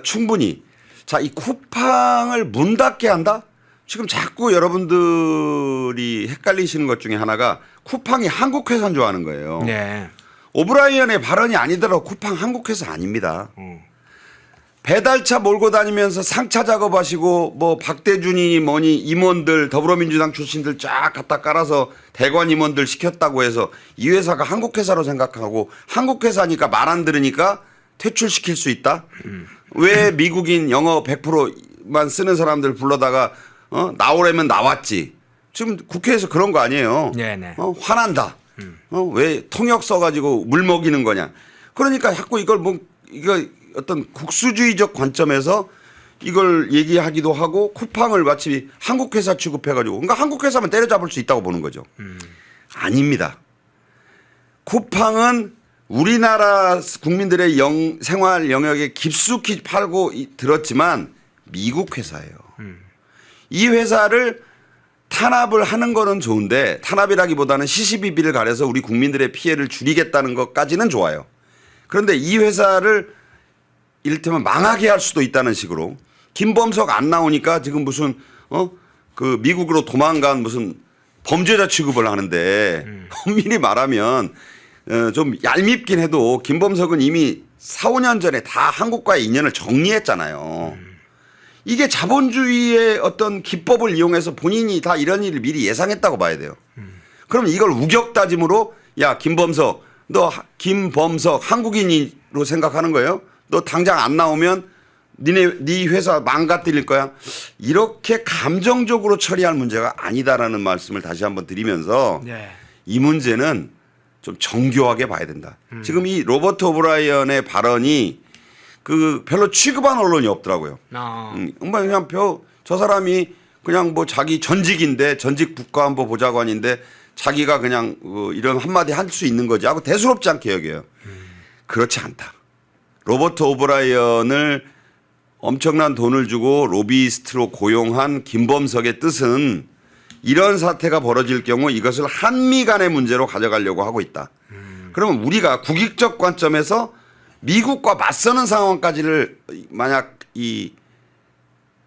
충분히 자, 이 쿠팡을 문 닫게 한다? 지금 자꾸 여러분들이 헷갈리시는 것 중에 하나가 쿠팡이 한국 회사인 줄 아는 거예요. 네. 오브라이언의 발언이 아니더라도 쿠팡 한국 회사 아닙니다. 배달차 몰고 다니면서 상차 작업하시고 뭐 박대준이 뭐니 임원들 더불어민주당 출신들 쫙 갖다 깔아서 대관 임원들 시켰다고 해서 이 회사가 한국 회사로 생각하고 한국 회사니까 말 안 들으니까 퇴출시킬 수 있다? 왜 미국인 영어 100%만 쓰는 사람들 불러다가 나오려면 나왔지. 지금 국회에서 그런 거 아니에요. 네네. 화난다. 왜 통역 써가지고 물 먹이는 거냐. 그러니까 자꾸 이걸 이거 어떤 국수주의적 관점에서 이걸 얘기하기도 하고 쿠팡을 마치 한국 회사 취급해가지고 그러니까 한국 회사만 때려잡을 수 있다고 보는 거죠. 아닙니다. 쿠팡은 우리나라 국민들의 생활 영역에 깊숙이 팔고 들었지만 미국 회사예요. 이 회사를 탄압을 하는 거는 좋은데 탄압이라기보다는 시시비비를 가려서 우리 국민들의 피해를 줄이겠다는 것까지는 좋아요. 그런데 이 회사를 이를테면 망하게 할 수도 있다는 식으로 김범석 안 나오니까 지금 무슨 그 미국으로 도망간 무슨 범죄자 취급을 하는데 엄밀히 말하면 좀 얄밉긴 해도 김범석은 이미 4, 5년 전에 다 한국과의 인연을 정리했잖아요. 이게 자본주의의 어떤 기법을 이용해서 본인이 다 이런 일을 미리 예상했다고 봐야 돼요. 그럼 이걸 우격다짐으로 야 김범석 너 김범석 한국인으로 생각하는 거예요? 너 당장 안 나오면 네 회사 망가뜨릴 거야. 이렇게 감정적으로 처리할 문제가 아니다라는 말씀을 다시 한번 드리면서 네. 이 문제는 좀 정교하게 봐야 된다. 지금 이 로버트 오브라이언의 발언이 그 별로 취급한 언론이 없더라고요. 그냥 저 사람이 그냥 뭐 자기 전직인데 전직 국가안보보좌관인데 자기가 그냥 이런 한마디 할 수 있는 거지 하고 대수롭지 않게 여겨요. 그렇지 않다. 로버트 오브라이언을 엄청난 돈을 주고 로비스트로 고용한 김범석의 뜻은 이런 사태가 벌어질 경우 이것을 한미 간의 문제로 가져가려고 하고 있다. 그러면 우리가 국익적 관점에서 미국과 맞서는 상황까지를 만약 이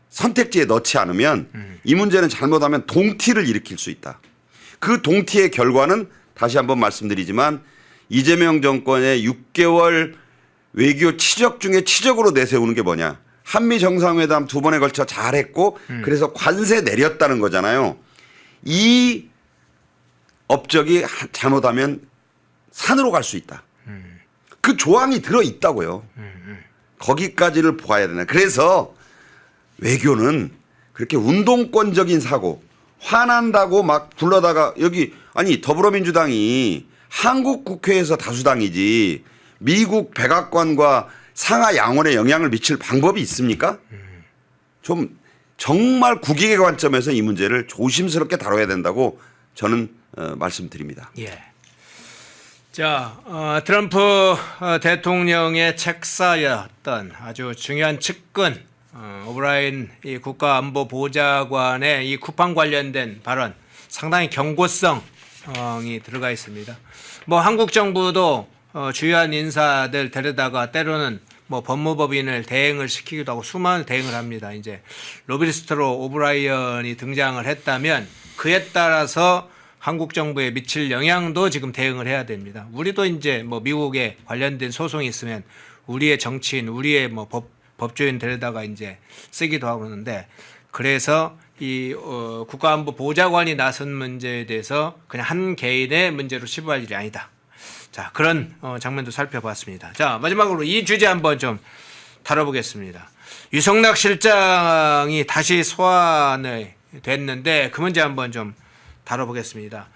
선택지에 넣지 않으면 이 문제는 잘못하면 동티를 일으킬 수 있다. 그 동티의 결과는 다시 한번 말씀드리지만 이재명 정권의 6개월 외교 치적 중에 치적으로 내세우는 게 뭐냐. 한미 정상회담 2번에 걸쳐 잘했고 그래서 관세 내렸다는 거잖아요. 이 업적이 잘못하면 산으로 갈 수 있다. 그 조항이 들어있다고요. 거기까지를 보아야 되나. 그래서 외교는 그렇게 운동권적인 사고 화난다고 막 불러다가 여기 아니 더불어민주당이 한국 국회에서 다수당이지 미국 백악관과 상하 양원에 영향을 미칠 방법이 있습니까? 좀 정말 국익의 관점에서 이 문제를 조심스럽게 다뤄야 된다고 저는 말씀드립니다. 예. 자, 트럼프 대통령의 책사였던 아주 중요한 측근 오브라이언 이 국가안보보좌관의 이 쿠팡 관련된 발언 상당히 경고성이 들어가 있습니다. 뭐 한국 정부도 주요한 인사들 데려다가 때로는 뭐 법무법인을 대행을 시키기도 하고 수많은 대행을 합니다. 이제 로비스트로 오브라이언이 등장을 했다면 그에 따라서 한국 정부에 미칠 영향도 지금 대응을 해야 됩니다. 우리도 이제 뭐 미국에 관련된 소송이 있으면 우리의 정치인, 우리의 뭐 법조인 데려다가 이제 쓰기도 하고 그러는데 그래서 이 국가안보 보좌관이 나선 문제에 대해서 그냥 한 개인의 문제로 치부할 일이 아니다. 자, 그런 장면도 살펴봤습니다. 자, 마지막으로 이 주제 한번 좀 다뤄보겠습니다. 유성락 실장이 다시 소환이 됐는데 그 문제 한번 좀 다뤄보겠습니다.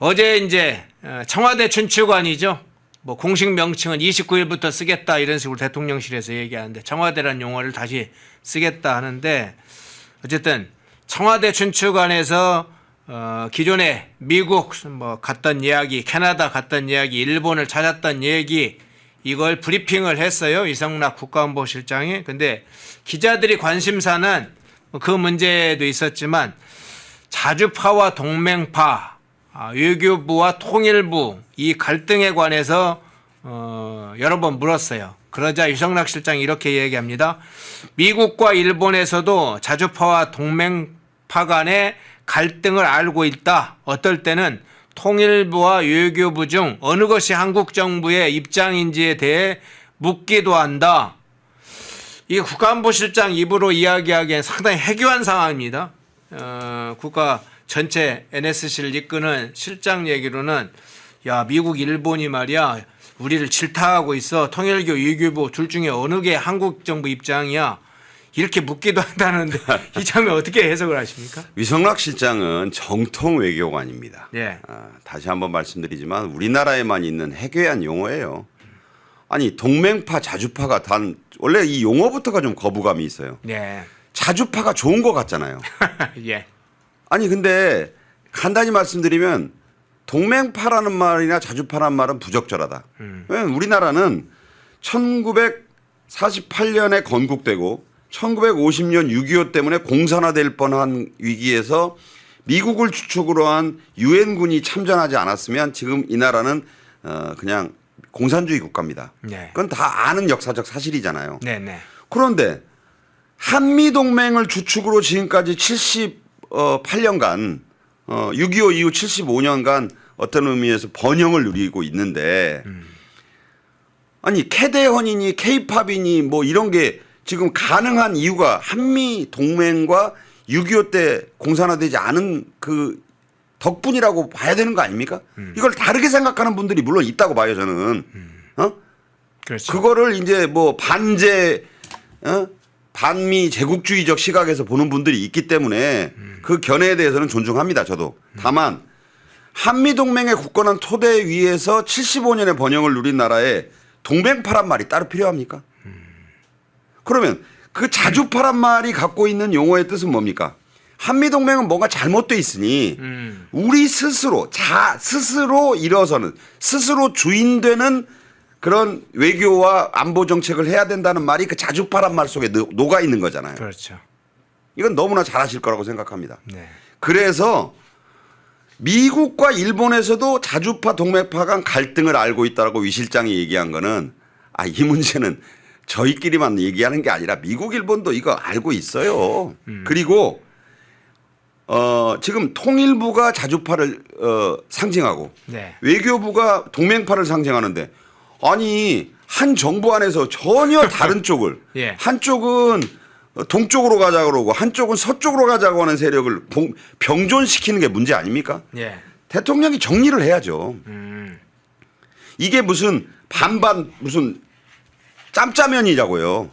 어제 이제 청와대 춘추관이죠. 뭐 공식 명칭은 29일부터 쓰겠다 이런 식으로 대통령실에서 얘기하는데 청와대라는 용어를 다시 쓰겠다 하는데 어쨌든 청와대 춘추관에서 기존에 미국 뭐 갔던 이야기, 캐나다 갔던 이야기, 일본을 찾았던 얘기 이걸 브리핑을 했어요. 유성락 국가안보실장이. 근데 기자들이 관심사는 그 문제도 있었지만 자주파와 동맹파, 외교부와 통일부 이 갈등에 관해서 여러 번 물었어요. 그러자 유성락 실장이 이렇게 얘기합니다. 미국과 일본에서도 자주파와 동맹파 간의 갈등을 알고 있다. 어떨 때는 통일부와 외교부 중 어느 것이 한국 정부의 입장인지에 대해 묻기도 한다. 이 국가안보실장 입으로 이야기하기엔 상당히 해교한 상황입니다. 국가 전체 NSC를 이끄는 실장 얘기로는 야 미국 일본이 말이야 우리를 질타하고 있어 통일교 외교부 둘 중에 어느 게 한국 정부 입장이야 이렇게 묻기도 한다는데 이 장면 어떻게 해석을 하십니까? 유성락 실장은 정통 외교관입니다. 예. 다시 한번 말씀드리지만 우리나라에만 있는 해괴한 용어예요. 아니 동맹파 자주파가 단 원래 이 용어부터가 좀 거부감이 있어요. 예. 자주파가 좋은 것 같잖아요. 예. 아니 근데 간단히 말씀드리면 동맹파라는 말이나 자주파라는 말은 부적절하다. 왜냐하면 우리나라는 1948년에 건국되고 1950년 6.25 때문에 공산화될 뻔한 위기에서 미국을 주축으로 한 유엔군이 참전하지 않았으면 지금 이 나라는 그냥 공산주의 국가입니다. 네. 그건 다 아는 역사적 사실이잖아요. 네네. 그런데 한미동맹을 주축으로 지금까지 78년간 6.25 이후 75년간 어떤 의미에서 번영을 누리고 있는데 아니 캐대헌이니 케이팝이니 뭐 이런 게 지금 가능한 이유가 한미동맹과 6.25 때 공산화되지 않은 그 덕분이라고 봐야 되는 거 아닙니까? 이걸 다르게 생각하는 분들이 물론 있다고 봐요 저는. 그렇죠. 그거를 이제 뭐 반제 반미 제국주의적 시각에서 보는 분들이 있기 때문에 그 견해에 대해서는 존중합니다. 저도. 다만 한미동맹의 굳건한 토대 위에서 75년의 번영을 누린 나라에 동맹파란 말이 따로 필요합니까? 그러면 그 자주파란 말이 갖고 있는 용어의 뜻은 뭡니까? 한미동맹은 뭔가 잘못돼 있으니 우리 스스로 스스로 일어서는 스스로 주인되는 그런 외교와 안보 정책을 해야 된다는 말이 그 자주파란 말 속에 녹아 있는 거잖아요. 그렇죠. 이건 너무나 잘하실 거라고 생각합니다. 네. 그래서 미국과 일본에서도 자주파 동맹파 간 갈등을 알고 있다고 위 실장이 얘기한 거는 이 문제는 저희끼리만 얘기하는 게 아니라 미국 일본도 이거 알고 있어요. 그리고 지금 통일부가 자주파를 상징하고 네. 외교부가 동맹파를 상징하는데 아니 한 정부 안에서 전혀 다른 쪽을 예. 한쪽은 동쪽으로 가자고 그러고 한쪽은 서쪽으로 가자고 하는 세력을 병존시키는 게 문제 아닙니까? 예. 대통령이 정리를 해야죠. 이게 무슨 반반 무슨 짬짜면이라고요.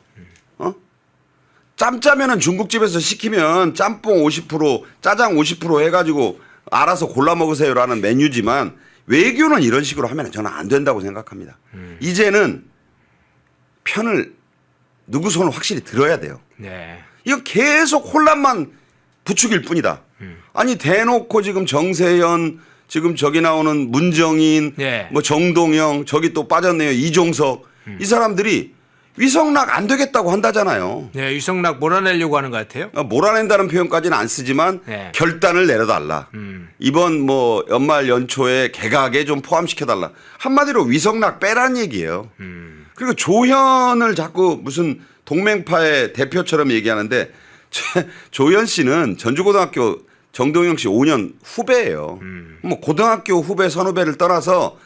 짬짜면은 중국집에서 시키면 짬뽕 50% 짜장 50% 해가지고 알아서 골라 먹으세요라는 메뉴지만 외교는 이런 식으로 하면 저는 안 된다고 생각합니다. 이제는 편을 누구 손을 확실히 들어야 돼요. 네. 이거 계속 혼란만 부추길 뿐이다. 아니 대놓고 지금 정세현 지금 저기 나오는 문정인 네. 뭐 정동영 저기 또 빠졌네요. 이종석 이 사람들이 위성락 안 되겠다고 한다잖아요. 네, 위성락 몰아내려고 하는 것 같아요. 몰아낸다는 표현까지는 안 쓰지만 네. 결단을 내려달라. 이번 뭐 연말 연초에 개각에 좀 포함시켜달라. 한마디로 위성락 빼란 얘기예요. 그리고 조현을 자꾸 무슨 동맹파의 대표처럼 얘기하는데 조현 씨는 전주고등학교 정동영 씨 5년 후배예요. 뭐 고등학교 후배 선후배를 떠나서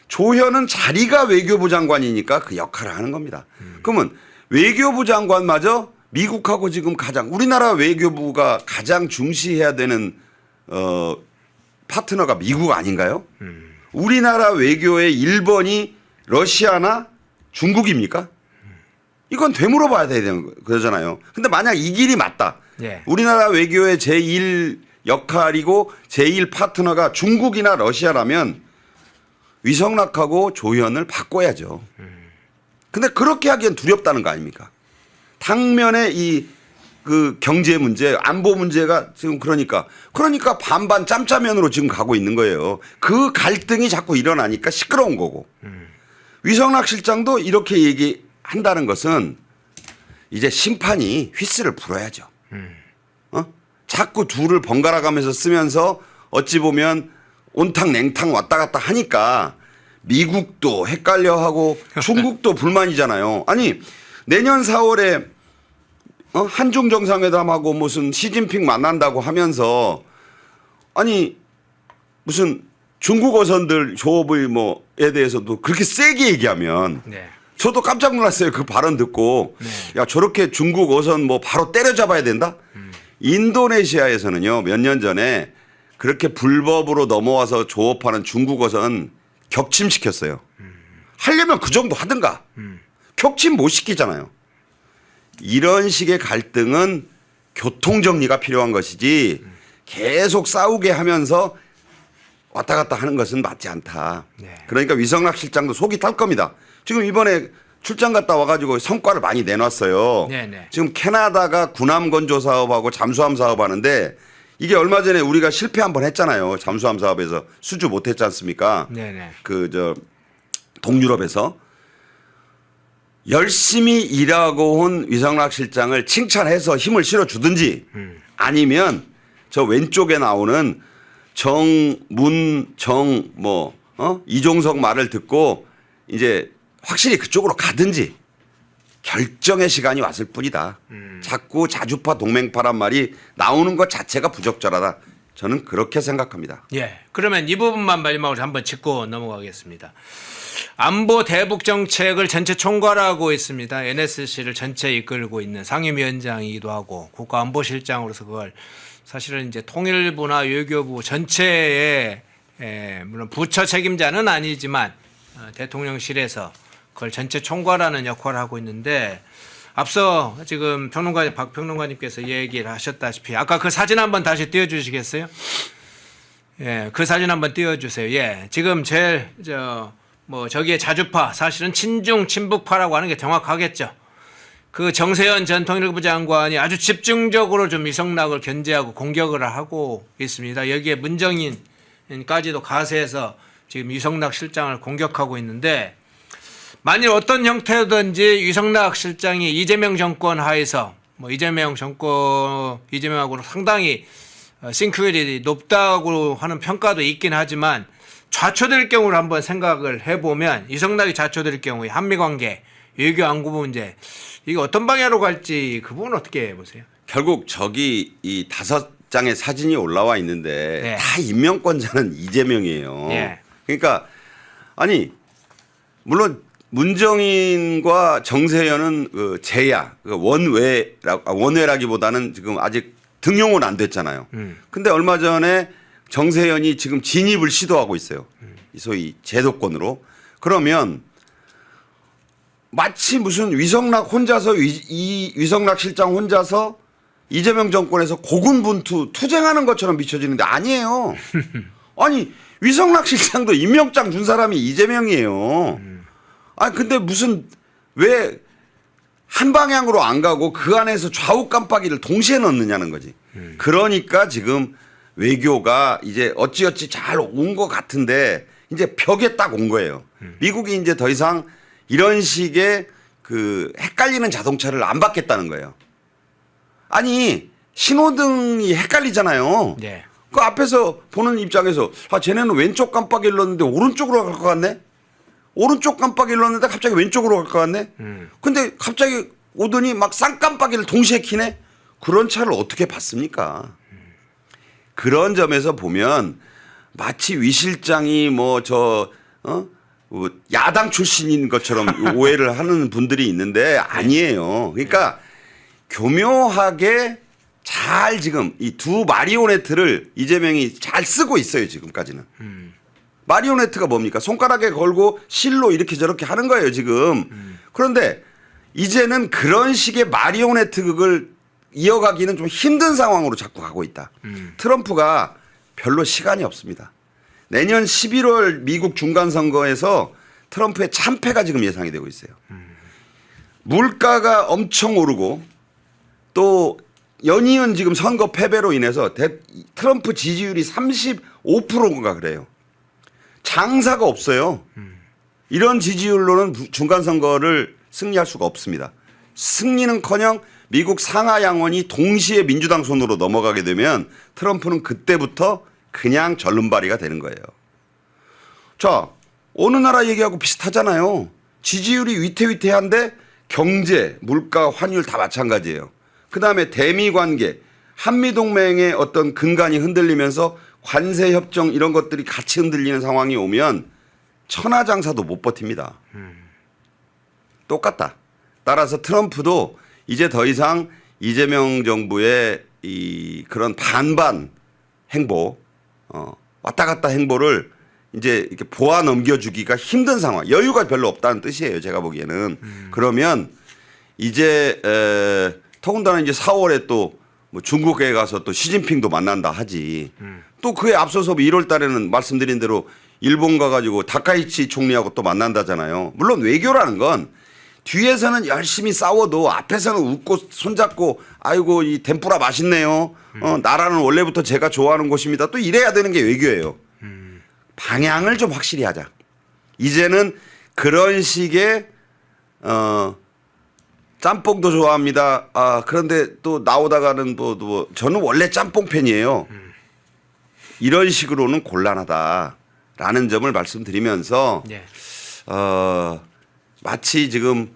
조현은 자리가 외교부 장관이니까 그 역할을 하는 겁니다. 그러면 외교부 장관마저 미국하고 지금 가장 우리나라 외교부가 가장 중시해야 되는 파트너가 미국 아닌가요? 우리나라 외교의 1번이 러시아나 중국입니까? 이건 되물어봐야 되는 거잖아요. 근데 만약 이 길이 맞다. 네. 우리나라 외교의 제1 역할이고 제1 파트너가 중국이나 러시아라면 위성락하고 조현을 바꿔야죠. 근데 그렇게 하기엔 두렵다는 거 아닙니까? 당면에 그 경제 문제, 안보 문제가 지금 그러니까 반반 짬짜면으로 지금 가고 있는 거예요. 그 갈등이 자꾸 일어나니까 시끄러운 거고. 위성락 실장도 이렇게 얘기한다는 것은 이제 심판이 휘슬을 불어야죠. 자꾸 둘을 번갈아 가면서 쓰면서 어찌 보면 온탕 냉탕 왔다 갔다 하니까 미국도 헷갈려하고 중국도 불만이잖아요. 아니 내년 4월에 한중 정상회담하고 무슨 시진핑 만난다고 하면서 아니 무슨 중국 어선들 조업의 뭐에 대해서도 그렇게 세게 얘기하면 네. 저도 깜짝 놀랐어요. 그 발언 듣고 야 저렇게 중국 어선 뭐 바로 때려잡아야 된다? 인도네시아에서는요 몇 년 전에 그렇게 불법으로 넘어와서 조업하는 중국 어선 격침시켰어요. 하려면 그 정도 하든가. 격침 못 시키잖아요. 이런 식의 갈등은 교통정리가 필요한 것이지 계속 싸우게 하면서 왔다 갔다 하는 것은 맞지 않다. 네. 그러니까 위성락 실장도 속이 탈 겁니다. 지금 이번에 출장 갔다 와가지고 성과를 많이 내놨어요. 네네. 지금 캐나다가 군함 건조 사업하고 잠수함 사업 하는데 이게 얼마 전에 우리가 실패 한번 했잖아요. 잠수함 사업에서 수주 못 했지 않습니까? 네네. 동유럽에서 열심히 일하고 온 위성락 실장을 칭찬해서 힘을 실어주든지 아니면 저 왼쪽에 나오는 이종석 말을 듣고 이제 확실히 그쪽으로 가든지 결정의 시간이 왔을 뿐이다. 자꾸 자주파 동맹파란 말이 나오는 것 자체가 부적절하다. 저는 그렇게 생각합니다. 예. 그러면 이 부분만 마지막으로 한번 짚고 넘어가겠습니다. 안보 대북 정책을 전체 총괄하고 있습니다. NSC를 전체 이끌고 있는 상임위원장이기도 하고 국가안보실장으로서 그걸 사실은 이제 통일부나 외교부 전체의 물론 부처 책임자는 아니지만 대통령실에서 그걸 전체 총괄하는 역할을 하고 있는데 앞서 지금 박 평론가님께서 얘기를 하셨다시피 아까 그 사진 한번 다시 띄워주시겠어요? 예, 그 사진 한번 띄워주세요. 예, 지금 제일 저기에 자주파 사실은 친중 친북파라고 하는 게 정확하겠죠. 그 정세현 전 통일부 장관이 아주 집중적으로 좀 위성락을 견제하고 공격을 하고 있습니다. 여기에 문정인까지도 가세해서 지금 위성락 실장을 공격하고 있는데 만일 어떤 형태든지 위성락 실장이 이재명 정권 하에서 이재명하고는 상당히 싱크율이 높다고 하는 평가도 있긴 하지만 좌초될 경우를 한번 생각을 해보면 위성락이 좌초될 경우에 한미관계, 외교 안보 문제 이게 어떤 방향으로 갈지 그 부분은 어떻게 보세요? 결국 저기 이 5장의 사진이 올라와 있는데 네. 다 임명권자는 이재명이에요. 예. 그러니까 아니 물론 문정인과 정세현은 그 제야, 원외라기보다는 지금 아직 등용은 안 됐잖아요. 근데 얼마 전에 정세현이 지금 진입을 시도하고 있어요. 소위 제도권으로. 그러면 마치 무슨 위성락 혼자서 위성락 실장 혼자서 이재명 정권에서 고군분투 투쟁하는 것처럼 비춰지는데 아니에요. 아니 위성락 실장도 임명장 준 사람이 이재명이에요. 아니 근데 무슨 왜 한 방향으로 안 가고 그 안에서 좌우 깜빡이를 동시에 넣느냐는 거지. 그러니까 지금 외교가 이제 어찌어찌 잘 온 것 같은데 이제 벽에 딱 온 거예요. 미국이 이제 더 이상 이런 식의 그 헷갈리는 자동차를 안 받겠다는 거예요. 아니 신호등이 헷갈리잖아요. 네. 그 앞에서 보는 입장에서 쟤네는 왼쪽 깜빡이를 넣었는데 오른쪽으로 갈 것 같네. 오른쪽 깜빡이를 넣었는데 갑자기 왼쪽으로 갈 것 같네. 근데 갑자기 오더니 막 쌍깜빡이를 동시에 켜네. 그런 차를 어떻게 봤습니까? 그런 점에서 보면 마치 위 실장이 야당 출신인 것처럼 오해를 하는 분들이 있는데 아니에요. 그러니까 교묘하게 잘 지금 이 두 마리오네트를 이재명이 잘 쓰고 있어요. 지금까지는. 마리오네트가 뭡니까? 손가락에 걸고 실로 이렇게 저렇게 하는 거예요. 지금. 그런데 이제는 그런 식의 마리오네트 극을 이어가기는 좀 힘든 상황으로 자꾸 가고 있다. 트럼프가 별로 시간이 없습니다. 내년 11월 미국 중간선거에서 트럼프의 참패가 지금 예상이 되고 있어요. 물가가 엄청 오르고 또 연이은 지금 선거 패배로 인해서 트럼프 지지율이 35%인가 그래요. 장사가 없어요. 이런 지지율로는 중간선거를 승리할 수가 없습니다. 승리는커녕 미국 상하 양원이 동시에 민주당 손으로 넘어가게 되면 트럼프는 그때부터 그냥 절름발이가 되는 거예요. 자, 어느 나라 얘기하고 비슷하잖아요. 지지율이 위태위태한데 경제, 물가, 환율 다 마찬가지예요. 그다음에 대미 관계, 한미 동맹의 어떤 근간이 흔들리면서 관세 협정 이런 것들이 같이 흔들리는 상황이 오면 천하장사도 못 버팁니다. 똑같다. 따라서 트럼프도 이제 더 이상 이재명 정부의 이 그런 반반 행보, 왔다 갔다 행보를 이제 이렇게 보아 넘겨주기가 힘든 상황, 여유가 별로 없다는 뜻이에요. 제가 보기에는. 그러면 이제 더군다나 이제 4월에 또 뭐 중국에 가서 또 시진핑도 만난다 하지. 또 그에 앞서서 1월 달에는 말씀드린 대로 일본 가가지고 다카이치 총리하고 또 만난다잖아요. 물론 외교라는 건 뒤에서는 열심히 싸워도 앞에서는 웃고 손잡고 아이고 이 덴뿌라 맛있네요. 나라는 원래부터 제가 좋아하는 곳입니다. 또 이래야 되는 게 외교예요. 방향을 좀 확실히 하자. 이제는 그런 식의 짬뽕도 좋아합니다. 그런데 또 나오다가는 저는 원래 짬뽕 팬이에요. 이런 식으로는 곤란하다라는 점을 말씀드리면서 네. 마치 지금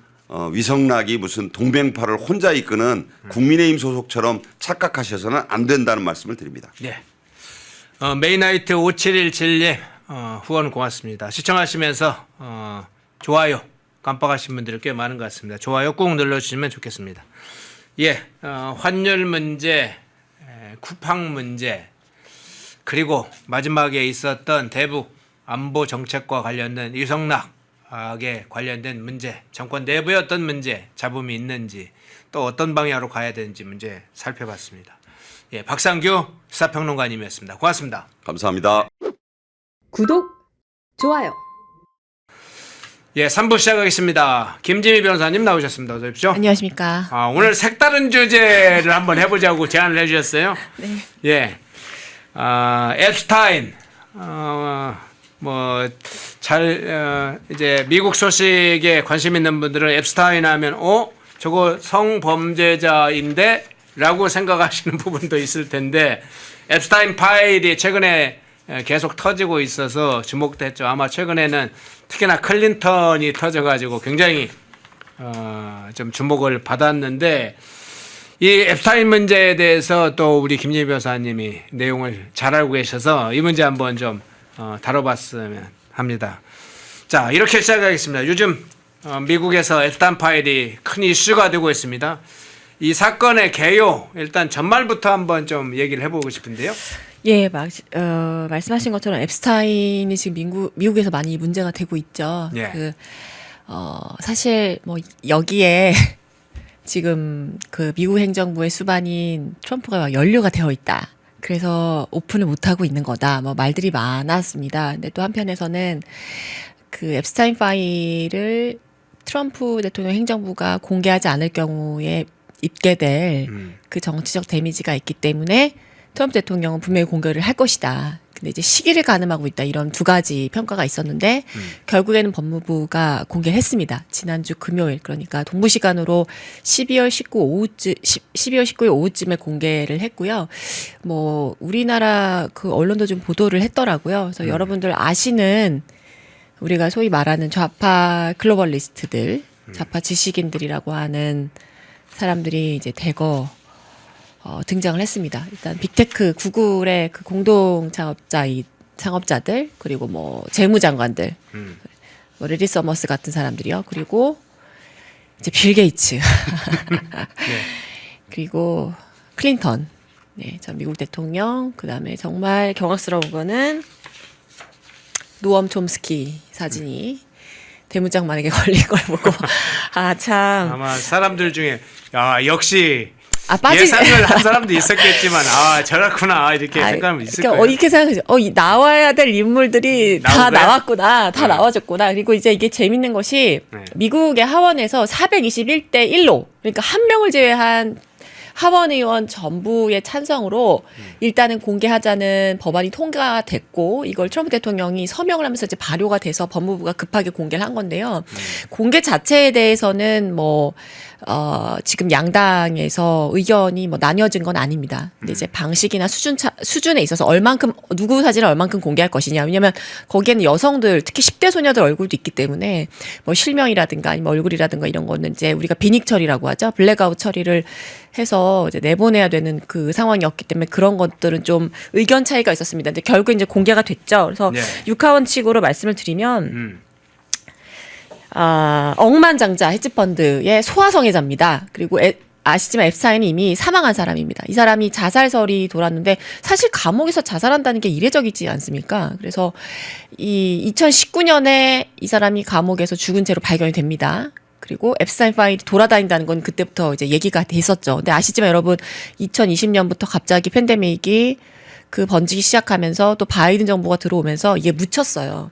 위성락이 무슨 동맹파를 혼자 이끄는 국민의힘 소속처럼 착각하셔서는 안 된다는 말씀을 드립니다. 네. 메이나이트 5717님 후원 고맙습니다. 시청하시면서 좋아요 깜빡하신 분들이 꽤 많은 것 같습니다. 좋아요 꾹 눌러주시면 좋겠습니다. 예, 환율 문제, 쿠팡 문제, 그리고 마지막에 있었던 대북 안보 정책과 관련된 유성락에 관련된 문제, 정권 내부의 어떤 문제, 잡음이 있는지 또 어떤 방향으로 가야 되는지 문제 살펴봤습니다. 예, 박상규 시사평론가님이었습니다. 고맙습니다. 감사합니다. 구독, 좋아요. 예, 3부 시작하겠습니다. 김지미 변호사님 나오셨습니다. 어서 오십시오. 안녕하십니까. 오늘 색다른 주제를 한번 해보자고 제안을 해주셨어요. 네. 예, 앱스타인, 이제 미국 소식에 관심 있는 분들은 앱스타인 하면, 저거 성범죄자인데? 라고 생각하시는 부분도 있을 텐데, 앱스타인 파일이 최근에 계속 터지고 있어서 주목됐죠. 아마 최근에는 특히나 클린턴이 터져가지고 굉장히 좀 주목을 받았는데, 이 앱스타인 문제에 대해서 또 우리 김진희 변호사님이 내용을 잘 알고 계셔서 이 문제 한번 좀 다뤄봤으면 합니다. 자, 이렇게 시작하겠습니다. 요즘 미국에서 앱스타인 파일이 큰 이슈가 되고 있습니다. 이 사건의 개요 일단 전말부터 한번 좀 얘기를 해보고 싶은데요. 예, 말씀하신 것처럼 앱스타인이 지금 미국에서 많이 문제가 되고 있죠. 예. 사실 뭐 여기에 지금 그 미국 행정부의 수반인 트럼프가 연루가 되어 있다. 그래서 오픈을 못 하고 있는 거다. 뭐 말들이 많았습니다. 근데 또 한편에서는 그 앱스타인 파일을 트럼프 대통령 행정부가 공개하지 않을 경우에 입게 될 그 정치적 데미지가 있기 때문에 트럼프 대통령은 분명히 공개를 할 것이다. 근데 이제 시기를 가늠하고 있다 이런 두 가지 평가가 있었는데 결국에는 법무부가 공개를 했습니다. 지난주 금요일 그러니까 동부 시간으로 12월 19일 오후쯤에 공개를 했고요. 뭐 우리나라 그 언론도 좀 보도를 했더라고요. 그래서 여러분들 아시는 우리가 소위 말하는 좌파 글로벌리스트들, 좌파 지식인들이라고 하는 사람들이 이제 대거 등장을 했습니다. 일단 빅테크 구글의 그 공동 창업자들 그리고 뭐 재무장관들, 뭐 레리 서머스 같은 사람들이요. 그리고 이제 빌 게이츠, 그리고 클린턴, 네, 전 미국 대통령. 그다음에 정말 경악스러운 거는 노엄 촘스키 사진이 대문짝만하게 걸린 걸 보고 아 참. 아마 사람들 중에 야 역시 빠진 예상을 한 사람도 있었겠지만 아 저렇구나 이렇게 생각하면 있을 그러니까 거예요. 이렇게 생각하죠. 나와야 될 인물들이 다 나온 거야? 나왔구나, 다 나와줬구나. 그리고 이제 이게 재밌는 것이 네. 미국의 하원에서 421대 1로 그러니까 한 명을 제외한 하원 의원 전부의 찬성으로 일단은 공개하자는 법안이 통과됐고 이걸 트럼프 대통령이 서명을 하면서 이제 발효가 돼서 법무부가 급하게 공개를 한 건데요. 공개 자체에 대해서는 뭐 지금 양당에서 의견이 뭐 나뉘어진 건 아닙니다. 근데 이제 방식이나 수준에 있어서 얼만큼 누구 사진을 얼만큼 공개할 것이냐. 왜냐하면 거기에는 여성들 특히 10대 소녀들 얼굴도 있기 때문에 뭐 실명이라든가 아니면 얼굴이라든가 이런 거는 이제 우리가 비닉 처리라고 하죠. 블랙아웃 처리를 해서 이제 내보내야 되는 그 상황이었기 때문에 그런 것들은 좀 의견 차이가 있었습니다. 근데 결국 이제 공개가 됐죠. 그래서 네. 육하원 측으로 말씀을 드리면. 억만장자 헤지펀드의 소화성애자입니다. 그리고 아시지만 앱스타인이 이미 사망한 사람입니다. 이 사람이 자살설이 돌았는데 사실 감옥에서 자살한다는 게 이례적이지 않습니까? 그래서 이 2019년에 이 사람이 감옥에서 죽은 채로 발견이 됩니다. 그리고 앱스타인 파일이 돌아다닌다는 건 그때부터 이제 얘기가 됐었죠. 근데 아시지만 여러분 2020년부터 갑자기 팬데믹이 그 번지기 시작하면서 또 바이든 정부가 들어오면서 이게 묻혔어요.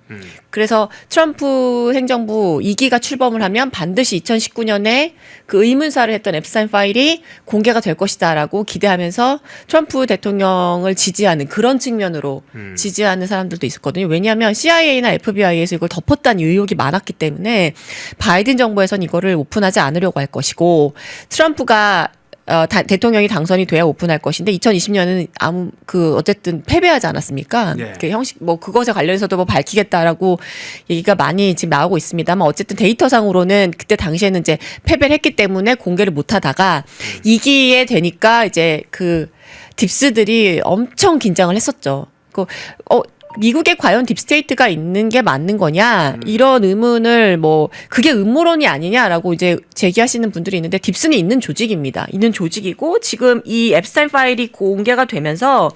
그래서 트럼프 행정부 2기가 출범을 하면 반드시 2019년에 그 의문사를 했던 앱스타인 파일이 공개가 될 것이다라고 기대하면서 트럼프 대통령을 지지하는 그런 측면으로 지지하는 사람들도 있었거든요. 왜냐하면 CIA나 FBI에서 이걸 덮었다는 의혹이 많았기 때문에 바이든 정부에서는 이거를 오픈하지 않으려고 할 것이고 트럼프가 대통령이 당선이 돼야 오픈할 것인데 2020년은 어쨌든 패배하지 않았습니까? 네. 그 형식 뭐 그것에 관련해서도 뭐 밝히겠다라고 얘기가 많이 지금 나오고 있습니다만 어쨌든 데이터상으로는 그때 당시에는 이제 패배를 했기 때문에 공개를 못 하다가 2기에 되니까 이제 그 딥스들이 엄청 긴장을 했었죠. 미국에 과연 딥스테이트가 있는 게 맞는 거냐 이런 의문을 뭐 그게 음모론이 아니냐라고 이제 제기하시는 분들이 있는데 딥스는 있는 조직입니다. 있는 조직이고 지금 이 앱스타인 파일이 공개가 되면서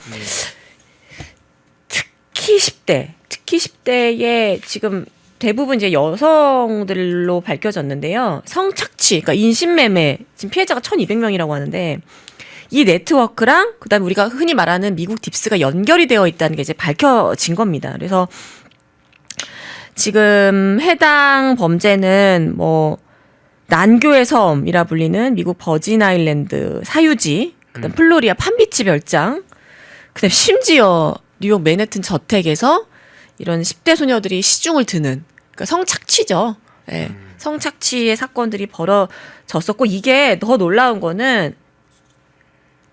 특히 10대에 지금 대부분 이제 여성들로 밝혀졌는데요. 성착취, 그러니까 인신매매 지금 피해자가 1,200명이라고 하는데. 이 네트워크랑 그다음에 우리가 흔히 말하는 미국 딥스가 연결이 되어 있다는 게 이제 밝혀진 겁니다. 그래서 지금 해당 범죄는 뭐 난교의 섬이라 불리는 미국 버진 아일랜드 사유지, 그다음 플로리다 판비치 별장, 그다음 심지어 뉴욕 맨해튼 저택에서 이런 10대 소녀들이 시중을 드는 그러니까 성착취죠. 네. 성착취의 사건들이 벌어졌었고 이게 더 놀라운 거는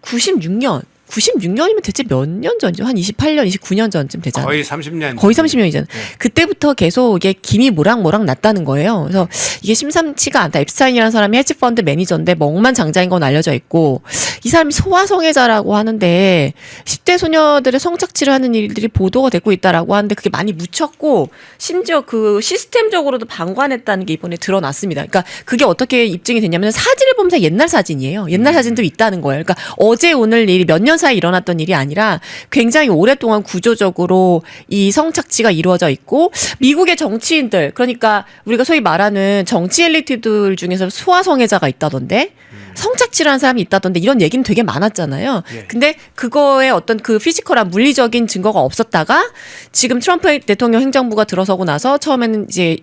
96년이면 대체 몇 년 전이죠? 한 28년, 29년 전쯤 되잖아요. 거의 30년. 거의 30년이잖아요. 그때부터 계속 이게 김이 모락모락 났다는 거예요. 그래서 이게 심상치가 않다. 앱스타인이라는 사람이 헤지펀드 매니저인데 뭐 억만장자인 건 알려져 있고 이 사람이 소아성애자라고 하는데 10대 소녀들의 성착취를 하는 일들이 보도가 되고 있다라고 하는데 그게 많이 묻혔고 심지어 그 시스템적으로도 방관했다는 게 이번에 드러났습니다. 그러니까 그게 어떻게 입증이 됐냐면 사진을 보면 옛날 사진이에요. 옛날 사진도 있다는 거예요. 그러니까 어제 오늘 일이 몇 년 사이 일어났던 일이 아니라 굉장히 오랫동안 구조적으로 이 성착취가 이루어져 있고 미국의 정치인들 그러니까 우리가 소위 말하는 정치 엘리트들 중에서 소아성애자가 있다던데 성착취를 한 사람이 있다던데 이런 얘기는 되게 많았잖아요. 예. 근데 그거에 어떤 그 피지컬한 물리적인 증거가 없었다가 지금 트럼프 대통령 행정부가 들어서고 나서 처음에는 이제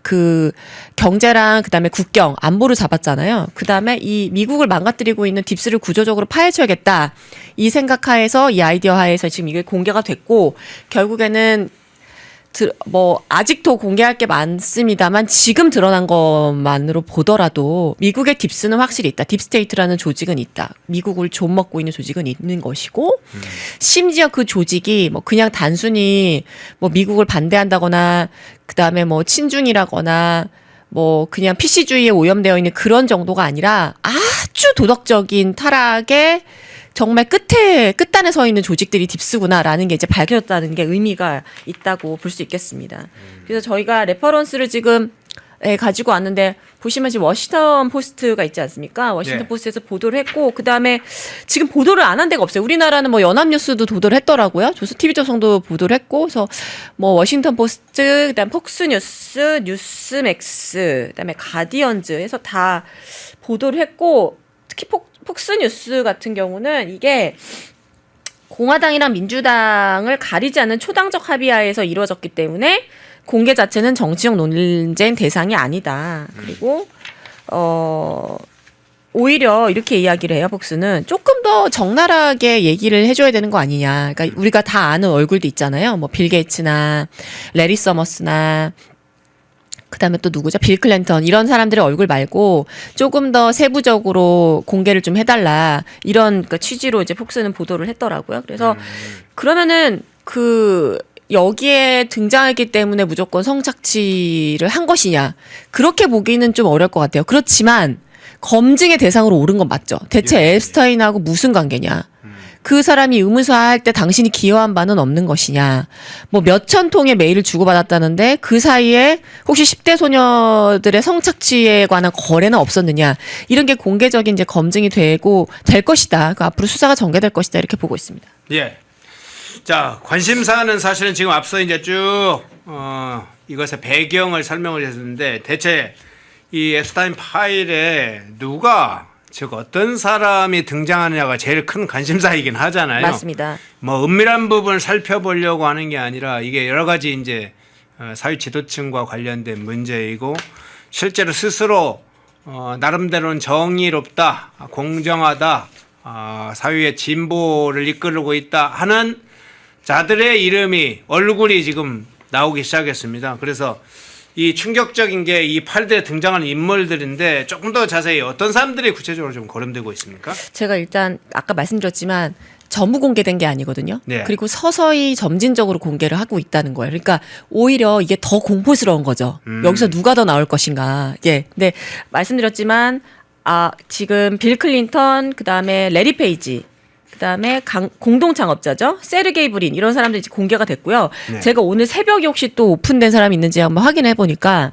그 경제랑 그다음에 국경 안보를 잡았잖아요. 그다음에 이 미국을 망가뜨리고 있는 딥스를 구조적으로 파헤쳐야겠다. 이 생각하에서 이 아이디어 하에서 지금 이게 공개가 됐고 결국에는 뭐 아직도 공개할 게 많습니다만 지금 드러난 것만으로 보더라도 미국의 딥스는 확실히 있다. 딥스테이트라는 조직은 있다. 미국을 좀먹고 있는 조직은 있는 것이고 심지어 그 조직이 뭐 그냥 단순히 뭐 미국을 반대한다거나 그다음에 뭐 친중이라거나 뭐 그냥 PC주의에 오염되어 있는 그런 정도가 아니라 아주 도덕적인 타락에 정말 끝단에 서 있는 조직들이 딥스구나라는 게 이제 밝혀졌다는 게 의미가 있다고 볼 수 있겠습니다. 그래서 저희가 레퍼런스를 지금 가지고 왔는데 보시면 지금 워싱턴 포스트가 있지 않습니까? 워싱턴 네. 포스트에서 보도를 했고 그다음에 지금 보도를 안 한 데가 없어요. 우리나라는 뭐 연합뉴스도 보도를 했더라고요. TV조선도 보도를 했고 그래서 뭐 워싱턴 포스트, 그다음 폭스뉴스, 뉴스맥스, 그다음에 가디언즈 해서 다 보도를 했고 특히 폭스뉴스 같은 경우는 이게 공화당이랑 민주당을 가리지 않는 초당적 합의하에서 이루어졌기 때문에 공개 자체는 정치적 논쟁 대상이 아니다. 그리고 오히려 이렇게 이야기를 해요. 폭스는 조금 더 적나라하게 얘기를 해줘야 되는 거 아니냐. 그러니까 우리가 다 아는 얼굴도 있잖아요. 뭐 빌 게이츠나 레리 서머스나 그다음에 또 누구죠? 빌 클린턴 이런 사람들의 얼굴 말고 조금 더 세부적으로 공개를 좀 해달라 이런 그 취지로 이제 폭스는 보도를 했더라고요. 그래서 그러면은 그 여기에 등장했기 때문에 무조건 성착취를 한 것이냐 그렇게 보기는 좀 어려울 것 같아요. 그렇지만 검증의 대상으로 오른 건 맞죠. 대체 예. 앱스타인하고 무슨 관계냐? 그 사람이 의무사할 때 당신이 기여한 바는 없는 것이냐. 뭐 몇천 통의 메일을 주고받았다는데 그 사이에 혹시 10대 소녀들의 성착취에 관한 거래는 없었느냐. 이런 게 공개적인 이제 검증이 되고 될 것이다. 그 앞으로 수사가 전개될 것이다. 이렇게 보고 있습니다. 예. 자, 관심사는 사실은 지금 앞서 이제 쭉 이것의 배경을 설명을 했는데 대체 이 앱스타인 파일에 누가 즉 어떤 사람이 등장하느냐가 제일 큰 관심사이긴 하잖아요. 맞습니다. 뭐 은밀한 부분을 살펴보려고 하는 게 아니라 이게 여러 가지 이제 사회 지도층과 관련된 문제이고 실제로 스스로 나름대로는 정의롭다, 공정하다, 사회의 진보를 이끌고 있다 하는 자들의 이름이 얼굴이 지금 나오기 시작했습니다. 그래서 이 충격적인 게 이 팔대에 등장하는 인물들인데 조금 더 자세히 어떤 사람들이 구체적으로 좀 거론되고 있습니까? 제가 일단 아까 말씀드렸지만 전부 공개된 게 아니거든요. 네. 그리고 서서히 점진적으로 공개를 하고 있다는 거예요. 그러니까 오히려 이게 더 공포스러운 거죠. 여기서 누가 더 나올 것인가. 예. 근데 말씀드렸지만 지금 빌 클린턴 그다음에 레리 페이지 그다음에 공동 창업자죠. 세르게이 브린 이런 사람들이 이제 공개가 됐고요. 네. 제가 오늘 새벽에 혹시 또 오픈된 사람이 있는지 한번 확인해 보니까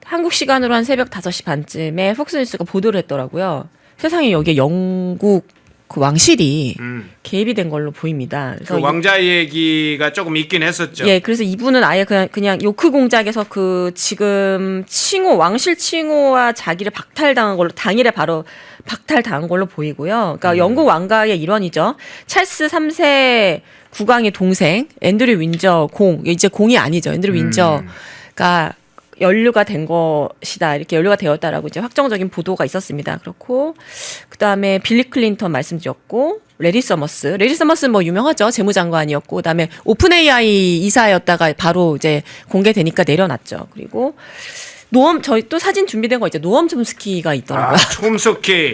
한국 시간으로 한 새벽 5시 반쯤에 폭스뉴스가 보도를 했더라고요. 세상에 여기에 영국 그 왕실이 개입이 된 걸로 보입니다. 그래서 그 왕자 얘기가 조금 있긴 했었죠. 예, 그래서 이분은 아예 그냥 요크 공작에서 그 지금 왕실 칭호와 자기를 박탈당한 걸로 당일에 바로 박탈당한 걸로 보이고요. 그러니까 영국 왕가의 일원이죠. 찰스 3세 국왕의 동생 앤드류 윈저 이제 공이 아니죠. 앤드류 윈저가 연루가 된 것이다. 이렇게 연루가 되었다라고 이제 확정적인 보도가 있었습니다. 그렇고 그다음에 빌리 클린턴 말씀드렸고 레리 서머스는 뭐 유명하죠. 재무장관이었고 그다음에 오픈 AI 이사였다가 바로 이제 공개되니까 내려놨죠. 그리고 저희 또 사진 준비된 거 있죠. 노엄 촘스키가 있더라고요. 촘스키.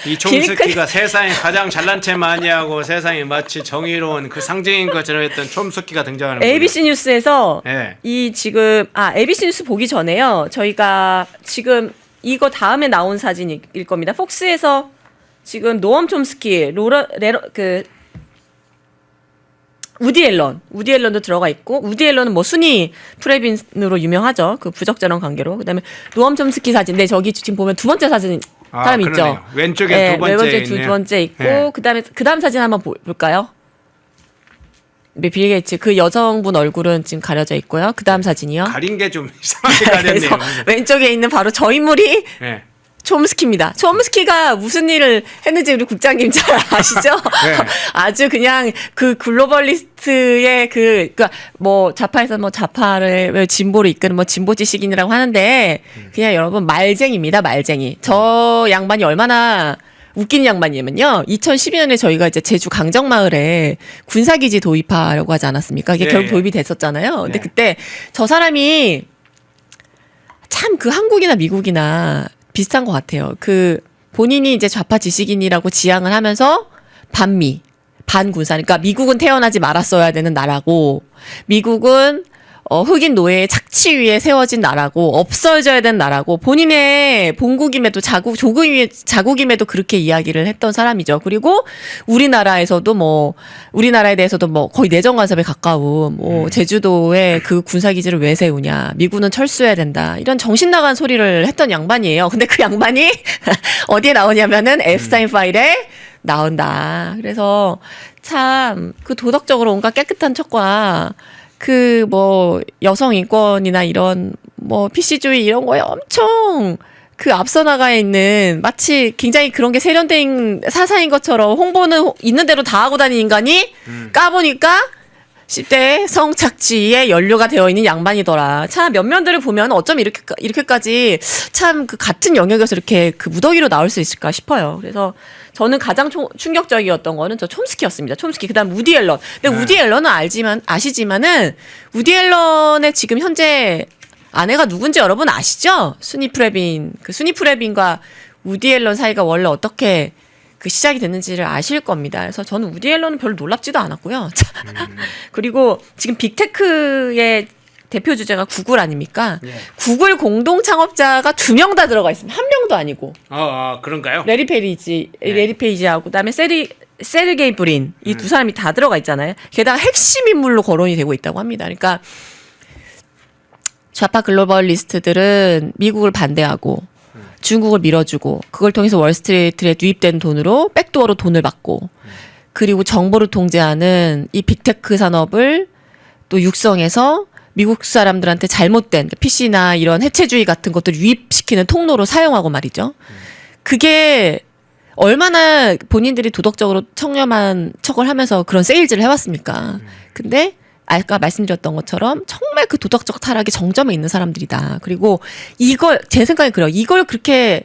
이 촘스키가 세상에 가장 잘난 체 많이 하고 세상에 마치 정의로운 그 상징인 것처럼 했던 촘스키가 등장하는 거예요. ABC 뉴스에서 네. ABC 뉴스 보기 전에요. 저희가 지금 이거 다음에 나온 사진일 겁니다. 폭스에서 지금 노엄 촘스키, 우디 앨런도 들어가 있고 우디 앨런은 뭐 순위 프레빈으로 유명하죠. 그 부적절한 관계로. 그다음에 노엄 촘스키 사진. 네, 저기 지금 보면 두 번째 사진 사람 있죠. 그러네요. 왼쪽에 네, 두 번째 있네요. 두 번째 있고 네. 그다음 사진 한번 볼까요? 빌 게이츠 그 여성분 얼굴은 지금 가려져 있고요. 그다음 사진이요. 가린 게 좀 이상하게 가렸네요. 그래서 왼쪽에 있는 바로 저 인물이 네. 촘스키입니다. 촘스키가 무슨 일을 했는지 우리 국장님 잘 아시죠? 네. 아주 그냥 그 글로벌리스트의 그러니까 뭐 좌파에서 뭐 좌파를 진보로 이끄는 뭐 진보 지식인이라고 하는데 그냥 여러분 말쟁이입니다. 말쟁이. 저 양반이 얼마나 웃긴 양반이면요. 2012년에 저희가 이제 제주 강정마을에 군사기지 도입하려고 하지 않았습니까? 이게 예, 결국 예. 도입이 됐었잖아요. 근데 네. 그때 저 사람이 참 그 한국이나 미국이나 비슷한 것 같아요. 그 본인이 이제 좌파 지식인이라고 지향을 하면서 반미, 반군사. 그러니까 미국은 태어나지 말았어야 되는 나라고 미국은 흑인 노예의 착취 위에 세워진 나라고 없어져야 되는 나라고 본인의 본국임에도 자국임에도 그렇게 이야기를 했던 사람이죠. 그리고 우리나라에서도 뭐 우리나라에 대해서도 뭐 거의 내정 간섭에 가까운 뭐 제주도에 그 군사기지를 왜 세우냐 미군은 철수해야 된다 이런 정신 나간 소리를 했던 양반이에요. 근데 그 양반이 어디에 나오냐면은 앱스타인 파일에 나온다. 그래서 참 그 도덕적으로 온갖 깨끗한 척과 그 뭐 여성 인권이나 이런 뭐 PC주의 이런 거에 엄청 그 앞서 나가 있는 마치 굉장히 그런 게 세련된 사상인 것처럼 홍보는 있는 대로 다 하고 다니는 인간이 까보니까 10대 성착취에 연료가 되어 있는 양반이더라. 참 면면들을 보면 어쩜 이렇게까지 참 그 같은 영역에서 이렇게 그 무더기로 나올 수 있을까 싶어요. 그래서 저는 가장 충격적이었던 거는 저 촘스키였습니다. 촘스키. 그다음 우디 앨런. 근데 우디 앨런은 아시지만은 우디 앨런의 지금 현재 아내가 누군지 여러분 아시죠? 수니 프레빈과 우디 앨런 사이가 원래 어떻게 그 시작이 됐는지를 아실 겁니다. 그래서 저는 우디 앨런은 별로 놀랍지도 않았고요. 그리고 지금 빅테크의 대표 주제가 구글 아닙니까? 예. 구글 공동 창업자가 2명 다 들어가 있습니다. 1명도 아니고. 그런가요? 레리 페이지하고 그다음에 세르게이 브린 이 두 사람이 다 들어가 있잖아요. 게다가 핵심 인물로 거론이 되고 있다고 합니다. 그러니까 좌파 글로벌리스트들은 미국을 반대하고 중국을 밀어주고 그걸 통해서 월스트리트에 유입된 돈으로 백도어로 돈을 받고 그리고 정보를 통제하는 이 빅테크 산업을 또 육성해서 미국 사람들한테 잘못된 PC나 이런 해체주의 같은 것들을 유입시키는 통로로 사용하고 말이죠. 그게 얼마나 본인들이 도덕적으로 청렴한 척을 하면서 그런 세일즈를 해왔습니까? 근데 아까 말씀드렸던 것처럼 정말 그 도덕적 타락의 정점에 있는 사람들이다. 그리고 제 생각에 그래요. 이걸 그렇게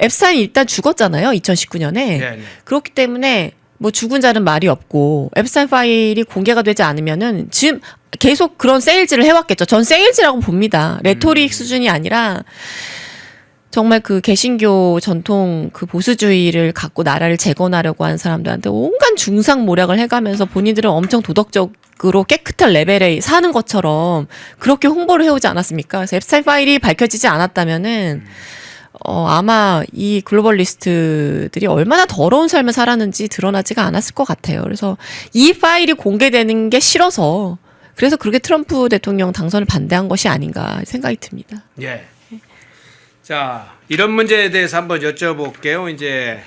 앱스타인이 일단 죽었잖아요. 2019년에. 네. 그렇기 때문에 뭐 죽은 자는 말이 없고 앱스타인 파일이 공개가 되지 않으면은 지금 계속 그런 세일즈를 해왔겠죠. 전 세일즈라고 봅니다. 레토릭 수준이 아니라 정말 그 개신교 전통 그 보수주의를 갖고 나라를 재건하려고 하는 사람들한테 온갖 중상모략을 해가면서 본인들은 엄청 도덕적으로 깨끗한 레벨에 사는 것처럼 그렇게 홍보를 해오지 않았습니까? 그래서 앱스타인 파일이 밝혀지지 않았다면은 아마 이 글로벌리스트들이 얼마나 더러운 삶을 살았는지 드러나지가 않았을 것 같아요. 그래서 이 파일이 공개되는 게 싫어서 그래서 그렇게 트럼프 대통령 당선을 반대한 것이 아닌가 생각이 듭니다. 예. 자, 이런 문제에 대해서 한번 여쭤볼게요. 이제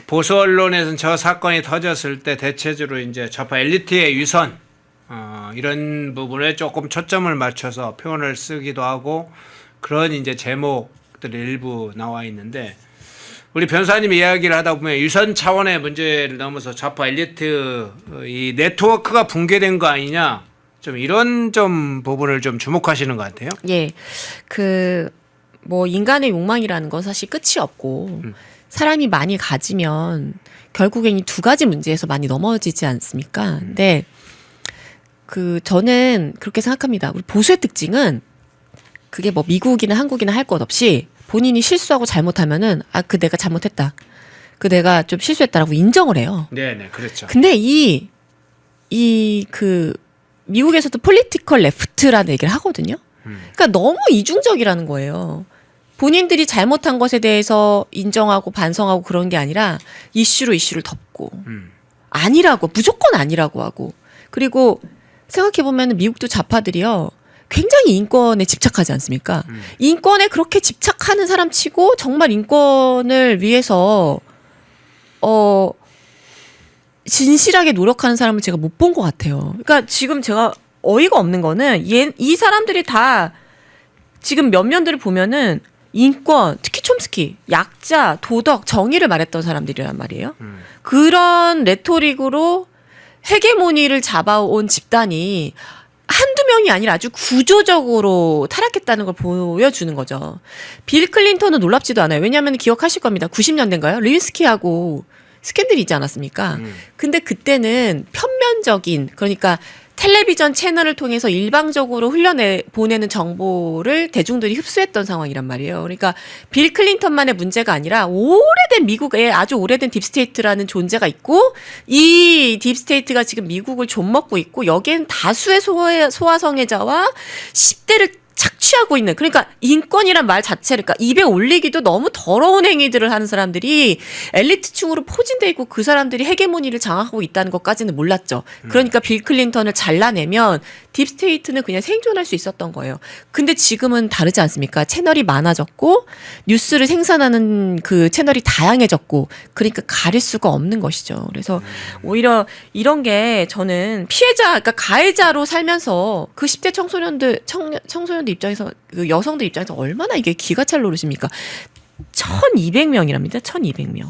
보수 언론에서는 저 사건이 터졌을 때 대체적으로 이제 좌파 엘리트의 위선 이런 부분에 조금 초점을 맞춰서 표현을 쓰기도 하고 그런 이제 제목들이 일부 나와 있는데 우리 변호사님이 이야기를 하다 보면 유선 차원의 문제를 넘어서 좌파 엘리트 이 네트워크가 붕괴된 거 아니냐 좀 이런 좀 부분을 좀 주목하시는 것 같아요. 예, 뭐 인간의 욕망이라는 건 사실 끝이 없고 사람이 많이 가지면 결국엔 이 두 가지 문제에서 많이 넘어지지 않습니까? 근데 저는 그렇게 생각합니다. 우리 보수의 특징은 그게 뭐 미국이나 한국이나 할 것 없이 본인이 실수하고 잘못하면은 내가 잘못했다. 내가 좀 실수했다라고 인정을 해요. 네, 그렇죠. 근데 미국에서도 폴리티컬 레프트라는 얘기를 하거든요. 그러니까 너무 이중적이라는 거예요. 본인들이 잘못한 것에 대해서 인정하고 반성하고 그런 게 아니라 이슈를 덮고 아니라고 무조건 아니라고 하고 그리고 생각해보면 미국도 좌파들이요. 굉장히 인권에 집착하지 않습니까? 인권에 그렇게 집착하는 사람 치고 정말 인권을 위해서 진실하게 노력하는 사람을 제가 못 본 것 같아요. 그러니까 지금 제가 어이가 없는 거는 이 사람들이 다 지금 몇 면들을 보면은 인권, 특히 촘스키, 약자, 도덕, 정의를 말했던 사람들이란 말이에요. 그런 레토릭으로 헤게모니를 잡아온 집단이 한두 명이 아니라 아주 구조적으로 타락했다는 걸 보여주는 거죠. 빌 클린턴은 놀랍지도 않아요. 왜냐하면 기억하실 겁니다. 90년대인가요? 릴스키하고 스캔들이 있지 않았습니까? 근데 그때는 편면적인, 그러니까 텔레비전 채널을 통해서 일방적으로 보내는 정보를 대중들이 흡수했던 상황이란 말이에요. 그러니까 빌 클린턴만의 문제가 아니라 오래된 미국의 아주 오래된 딥스테이트라는 존재가 있고, 이 딥스테이트가 지금 미국을 좀먹고 있고, 여기엔 다수의 소아성애자와 10대를 착취하고 있는, 그러니까 인권이란 말 자체를, 그러니까 입에 올리기도 너무 더러운 행위들을 하는 사람들이 엘리트층으로 포진돼 있고, 그 사람들이 헤게모니를 장악하고 있다는 것까지는 몰랐죠. 그러니까 빌 클린턴을 잘라내면 딥스테이트는 그냥 생존할 수 있었던 거예요. 근데 지금은 다르지 않습니까? 채널이 많아졌고 뉴스를 생산하는 그 채널이 다양해졌고, 그러니까 가릴 수가 없는 것이죠. 그래서 오히려 이런 게 저는 피해자, 그러니까 가해자로 살면서 그 10대 청소년들 입장에서, 그 여성들 입장에서 얼마나 이게 기가 찰 노릇입니까? 1200명이랍니다. 1200명.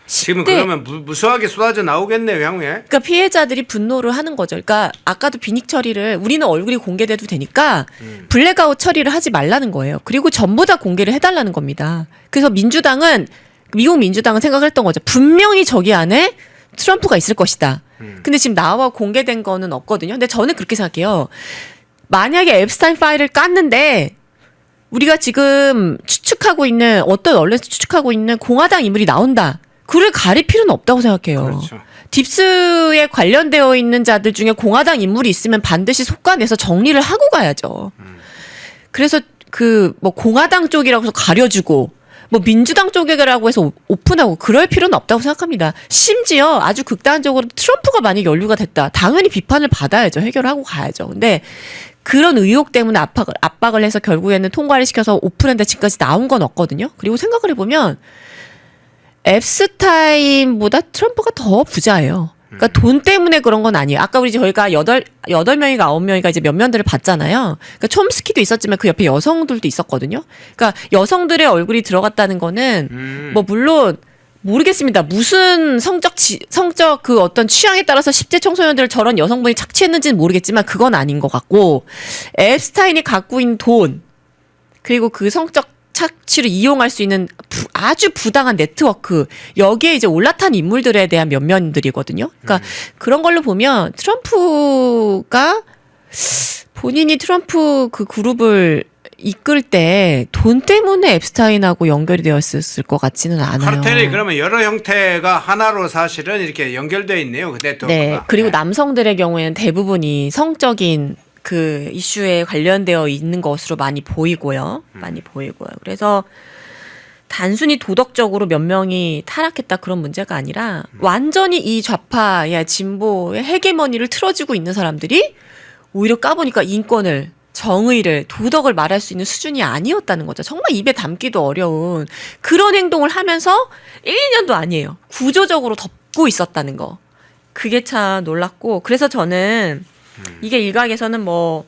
지금 그러면 무수하게 쏟아져 나오겠네요, 향후에. 그러니까 피해자들이 분노를 하는 거죠. 그러니까 아까도 비닉 처리를, 우리는 얼굴이 공개돼도 되니까 블랙아웃 처리를 하지 말라는 거예요. 그리고 전부 다 공개를 해달라는 겁니다. 그래서 미국 민주당은 생각을 했던 거죠. 분명히 저기 안에 트럼프가 있을 것이다. 근데 지금 나와 공개된 거는 없거든요. 근데 저는 그렇게 생각해요. 만약에 앱스타인 파일을 깠는데 우리가 지금 추측하고 있는, 어떤 언론에서 추측하고 있는 공화당 인물이 나온다. 그를 가릴 필요는 없다고 생각해요. 그렇죠. 딥스에 관련되어 있는 자들 중에 공화당 인물이 있으면 반드시 속간해서 정리를 하고 가야죠. 그래서 뭐 공화당 쪽이라고 해서 가려주고, 뭐 민주당 쪽이라고 해서 오픈하고 그럴 필요는 없다고 생각합니다. 심지어 아주 극단적으로 트럼프가 만약 연루가 됐다. 당연히 비판을 받아야죠. 해결하고 가야죠. 근데 그런 의혹 때문에 압박을 해서 결국에는 통과를 시켜서 오픈했는데 지금까지 나온 건 없거든요. 그리고 생각을 해보면 앱스타인보다 트럼프가 더 부자예요. 그러니까 돈 때문에 그런 건 아니에요. 아까 저희가 8명인가 9명인가 이제 면면들을 봤잖아요. 그러니까 촘스키도 있었지만 그 옆에 여성들도 있었거든요. 그러니까 여성들의 얼굴이 들어갔다는 거는 뭐 물론 모르겠습니다. 무슨 성적 그 어떤 취향에 따라서 10대 청소년들 저런 여성분이 착취했는지는 모르겠지만 그건 아닌 것 같고, 앱스타인이 갖고 있는 돈, 그리고 그 성적 착취를 이용할 수 있는 아주 부당한 네트워크, 여기에 이제 올라탄 인물들에 대한 면면들이거든요. 그러니까 그런 걸로 보면 트럼프가 본인이 트럼프 그 그룹을 이끌 때 돈 때문에 앱스타인하고 연결이 되었을 것 같지는 않아요. 카르텔이 그러면 여러 형태가 하나로 사실은 이렇게 연결되어 있네요. 그 네트워크가. 네. 그리고 남성들의 경우에는 대부분이 성적인 그 이슈에 관련되어 있는 것으로 많이 보이고요. 많이 보이고요. 그래서 단순히 도덕적으로 몇 명이 타락했다 그런 문제가 아니라 완전히 이 좌파의 진보의 헤게머니를 틀어지고 있는 사람들이 오히려 까보니까 인권을, 정의를, 도덕을 말할 수 있는 수준이 아니었다는 거죠. 정말 입에 담기도 어려운 그런 행동을 하면서 1, 2년도 아니에요. 구조적으로 덮고 있었다는 거. 그게 참 놀랍고, 그래서 저는 이게 일각에서는 뭐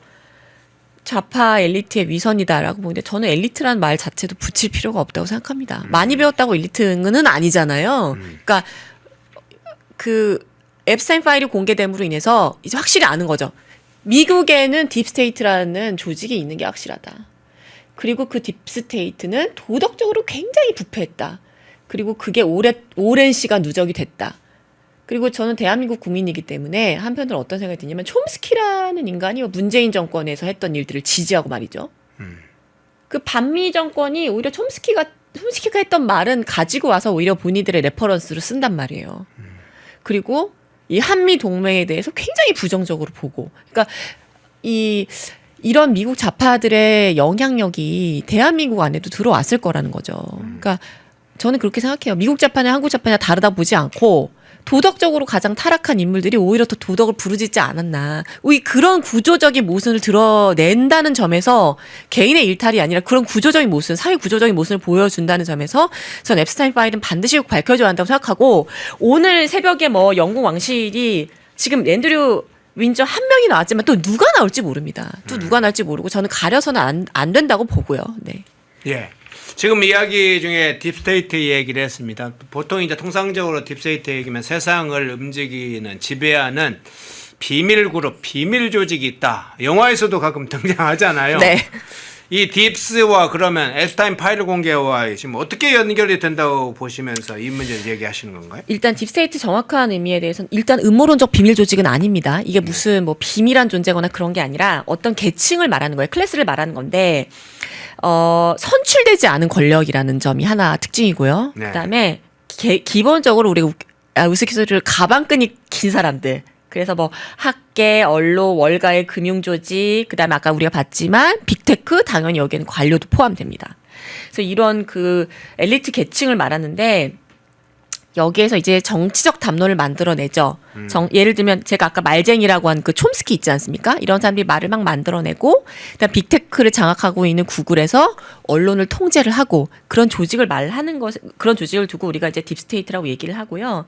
좌파 엘리트의 위선이다라고 보는데, 저는 엘리트란 말 자체도 붙일 필요가 없다고 생각합니다. 많이 배웠다고 엘리트는 아니잖아요. 그러니까 그 앱스타인 파일이 공개됨으로 인해서 이제 확실히 아는 거죠. 미국에는 딥스테이트라는 조직이 있는 게 확실하다. 그리고 그 딥스테이트는 도덕적으로 굉장히 부패했다. 그리고 그게 오랜 시간 누적이 됐다. 그리고 저는 대한민국 국민이기 때문에 한편으로 어떤 생각이 드냐면, 촘스키라는 인간이 문재인 정권에서 했던 일들을 지지하고 말이죠. 그 반미 정권이 오히려 촘스키가 했던 말은 가지고 와서 오히려 본인들의 레퍼런스로 쓴단 말이에요. 그리고 이 한미 동맹에 대해서 굉장히 부정적으로 보고, 그러니까 이런 미국 좌파들의 영향력이 대한민국 안에도 들어왔을 거라는 거죠. 그러니까 저는 그렇게 생각해요. 미국 좌파냐 한국 좌파냐 다르다 보지 않고, 도덕적으로 가장 타락한 인물들이 오히려 더 도덕을 부르짖지 않았나. 그런 구조적인 모습을 드러낸다는 점에서 개인의 일탈이 아니라 그런 구조적인 모습, 사회 구조적인 모습을 보여준다는 점에서 전 앱스타인 파일은 반드시 밝혀줘야 한다고 생각하고, 오늘 새벽에 뭐 영국 왕실이 지금 앤드류 윈저 한 명이 나왔지만 또 누가 나올지 모릅니다. 또 누가 나올지 모르고 저는 가려서는 안 된다고 보고요. 네. 예. 지금 이야기 중에 딥스테이트 얘기를 했습니다. 보통 이제 통상적으로 딥스테이트 얘기면 세상을 움직이는 지배하는 비밀 그룹, 비밀 조직이 있다. 영화에서도 가끔 등장하잖아요. 네. 이 딥스와 그러면 앱스타인 파일 공개와 지금 어떻게 연결이 된다고 보시면서 이 문제를 얘기하시는 건가요? 일단 딥스테이트 정확한 의미에 대해서는 일단 음모론적 비밀 조직은 아닙니다. 이게 무슨 뭐 비밀한 존재거나 그런 게 아니라 어떤 계층을 말하는 거예요. 클래스를 말하는 건데 선출되지 않은 권력이라는 점이 하나 특징이고요. 네. 그다음에 기본적으로 우리가 우스갯소리를 가방끈이 긴 사람들. 그래서 뭐 학계, 언론, 월가의 금융조직, 그다음에 아까 우리가 봤지만 빅테크, 당연히 여기에는 관료도 포함됩니다. 그래서 이런 그 엘리트 계층을 말하는데 여기에서 이제 정치적 담론을 만들어내죠. 예를 들면 제가 아까 말쟁이라고 한 그 촘스키 있지 않습니까? 이런 사람들이 말을 막 만들어내고 그다음 빅테크를 장악하고 있는 구글에서 언론을 통제를 하고 그런 조직을 말하는 것, 그런 조직을 두고 우리가 이제 딥스테이트라고 얘기를 하고요.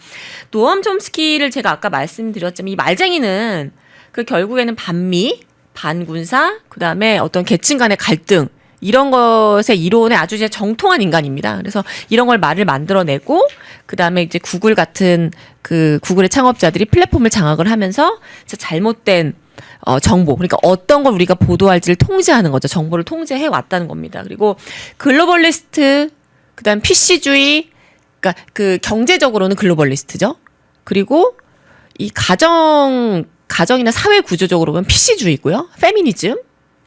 노엄 촘스키를 제가 아까 말씀드렸지만 이 말쟁이는 그 결국에는 반미, 반군사, 그다음에 어떤 계층 간의 갈등 이런 것의 이론에 아주 이제 정통한 인간입니다. 그래서 이런 걸 말을 만들어내고 그다음에 이제 구글 같은 그 구글의 창업자들이 플랫폼을 장악을 하면서 잘못된 정보, 그러니까 어떤 걸 우리가 보도할지를 통제하는 거죠. 정보를 통제해 왔다는 겁니다. 그리고 글로벌리스트, 그다음 PC주의, 그러니까 그 경제적으로는 글로벌리스트죠. 그리고 이 가정이나 사회 구조적으로 보면 PC주의고요. 페미니즘,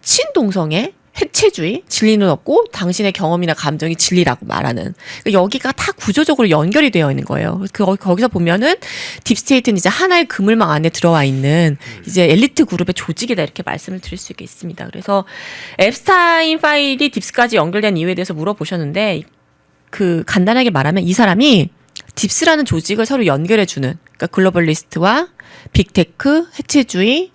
친동성애, 핵체주의, 진리는 없고 당신의 경험이나 감정이 진리라고 말하는. 그러니까 여기가 다 구조적으로 연결이 되어 있는 거예요. 거기서 보면은 딥스테이트는 이제 하나의 그물망 안에 들어와 있는 이제 엘리트 그룹의 조직이다 이렇게 말씀을 드릴 수 있겠습니다. 그래서 앱스타인 파일이 딥스까지 연결된 이유에 대해서 물어보셨는데 그 간단하게 말하면 이 사람이 딥스라는 조직을 서로 연결해주는 그러니까 글로벌리스트와 빅테크, 핵체주의,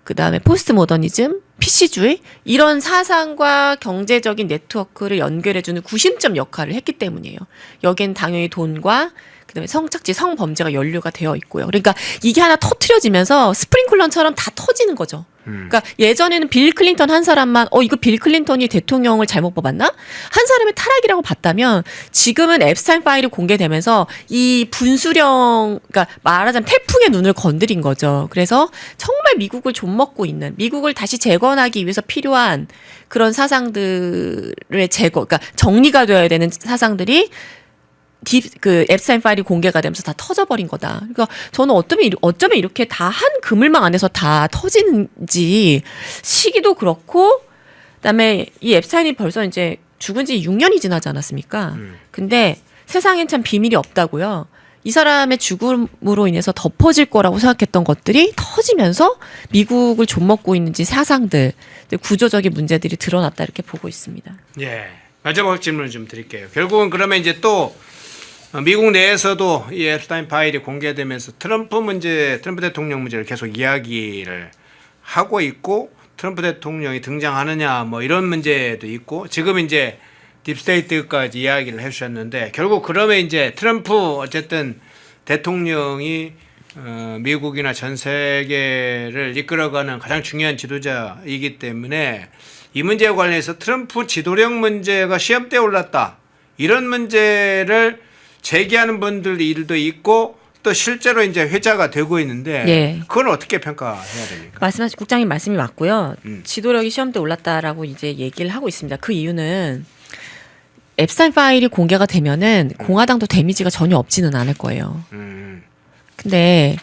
그다음에 포스트 모더니즘, PC주의 이런 사상과 경제적인 네트워크를 연결해주는 구심점 역할을 했기 때문이에요. 여기엔 당연히 돈과 그다음에 성착취, 성범죄가 연루가 되어 있고요. 그러니까 이게 하나 터트려지면서 스프링클러처럼 다 터지는 거죠. 그러니까 예전에는 빌 클린턴 한 사람만 이거 빌 클린턴이 대통령을 잘못 뽑았나? 한 사람의 타락이라고 봤다면 지금은 앱스타인 파일이 공개되면서 이 분수령, 그러니까 말하자면 태풍의 눈을 건드린 거죠. 그래서 정말 미국을 좀먹고 있는, 미국을 다시 재건하기 위해서 필요한 그런 사상들의 제거, 그러니까 정리가 되어야 되는 사상들이 그 앱스타인 파일이 공개가 되면서 다 터져버린 거다. 그러니까 저는 어쩌면 이렇게 다 한 그물망 안에서 다 터지는지 시기도 그렇고, 그다음에 이 앱스타인이 벌써 이제 죽은 지 6년이 지나지 않았습니까? 근데 세상엔 참 비밀이 없다고요. 이 사람의 죽음으로 인해서 덮어질 거라고 생각했던 것들이 터지면서 미국을 좀먹고 있는지 사상들, 구조적인 문제들이 드러났다 이렇게 보고 있습니다. 예. 마지막 질문을 좀 드릴게요. 결국은 그러면 이제 또 미국 내에서도 이 앱스타인 파일이 공개되면서 트럼프 대통령 문제를 계속 이야기를 하고 있고, 트럼프 대통령이 등장하느냐 뭐 이런 문제도 있고, 지금 이제 딥스테이트까지 이야기를 해주셨는데, 결국 그러면 이제 트럼프 어쨌든 대통령이 미국이나 전 세계를 이끌어가는 가장 중요한 지도자이기 때문에 이 문제와 관련해서 트럼프 지도력 문제가 시험대에 올랐다, 이런 문제를 제기하는 분들도 있고 또 실제로 이제 회자가 되고 있는데, 예. 그걸 어떻게 평가해야 됩니까? 말씀하신 국장님 말씀이 맞고요. 지도력이 시험대 올랐다라고 이제 얘기를 하고 있습니다. 그 이유는 앱스타인 파일이 공개가 되면은 공화당도 데미지가 전혀 없지는 않을 거예요. 근데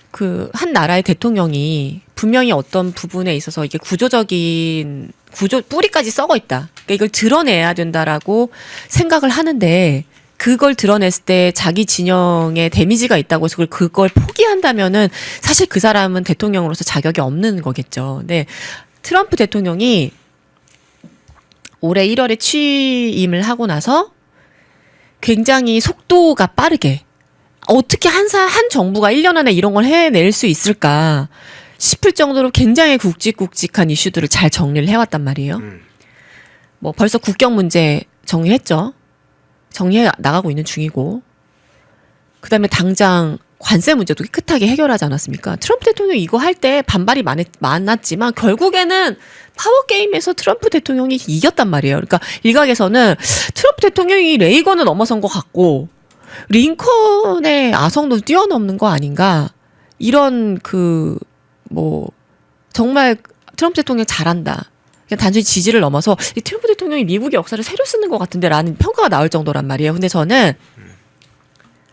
그 한 나라의 대통령이 분명히 어떤 부분에 있어서 이게 구조적인 뿌리까지 썩어 있다. 그러니까 이걸 드러내야 된다라고 생각을 하는데, 그걸 드러냈을 때 자기 진영에 데미지가 있다고 해서 그걸 포기한다면은 사실 그 사람은 대통령으로서 자격이 없는 거겠죠. 근데 트럼프 대통령이 올해 1월에 취임을 하고 나서 굉장히 속도가 빠르게 어떻게 한 정부가 1년 안에 이런 걸 해낼 수 있을까 싶을 정도로 굉장히 굵직굵직한 이슈들을 잘 정리를 해왔단 말이에요. 뭐 벌써 국경 문제 정리했죠. 정리해 나가고 있는 중이고, 그다음에 당장 관세 문제도 깨끗하게 해결하지 않았습니까? 트럼프 대통령이 이거 할 때 반발이 많았지만 결국에는 파워게임에서 트럼프 대통령이 이겼단 말이에요. 그러니까 일각에서는 트럼프 대통령이 레이건을 넘어선 것 같고 링컨의 아성도 뛰어넘는 거 아닌가, 이런 정말 트럼프 대통령 잘한다, 그냥 단순히 지지를 넘어서 이 트럼프 대통령이 미국의 역사를 새로 쓰는 것 같은데 라는 평가가 나올 정도란 말이에요. 근데 저는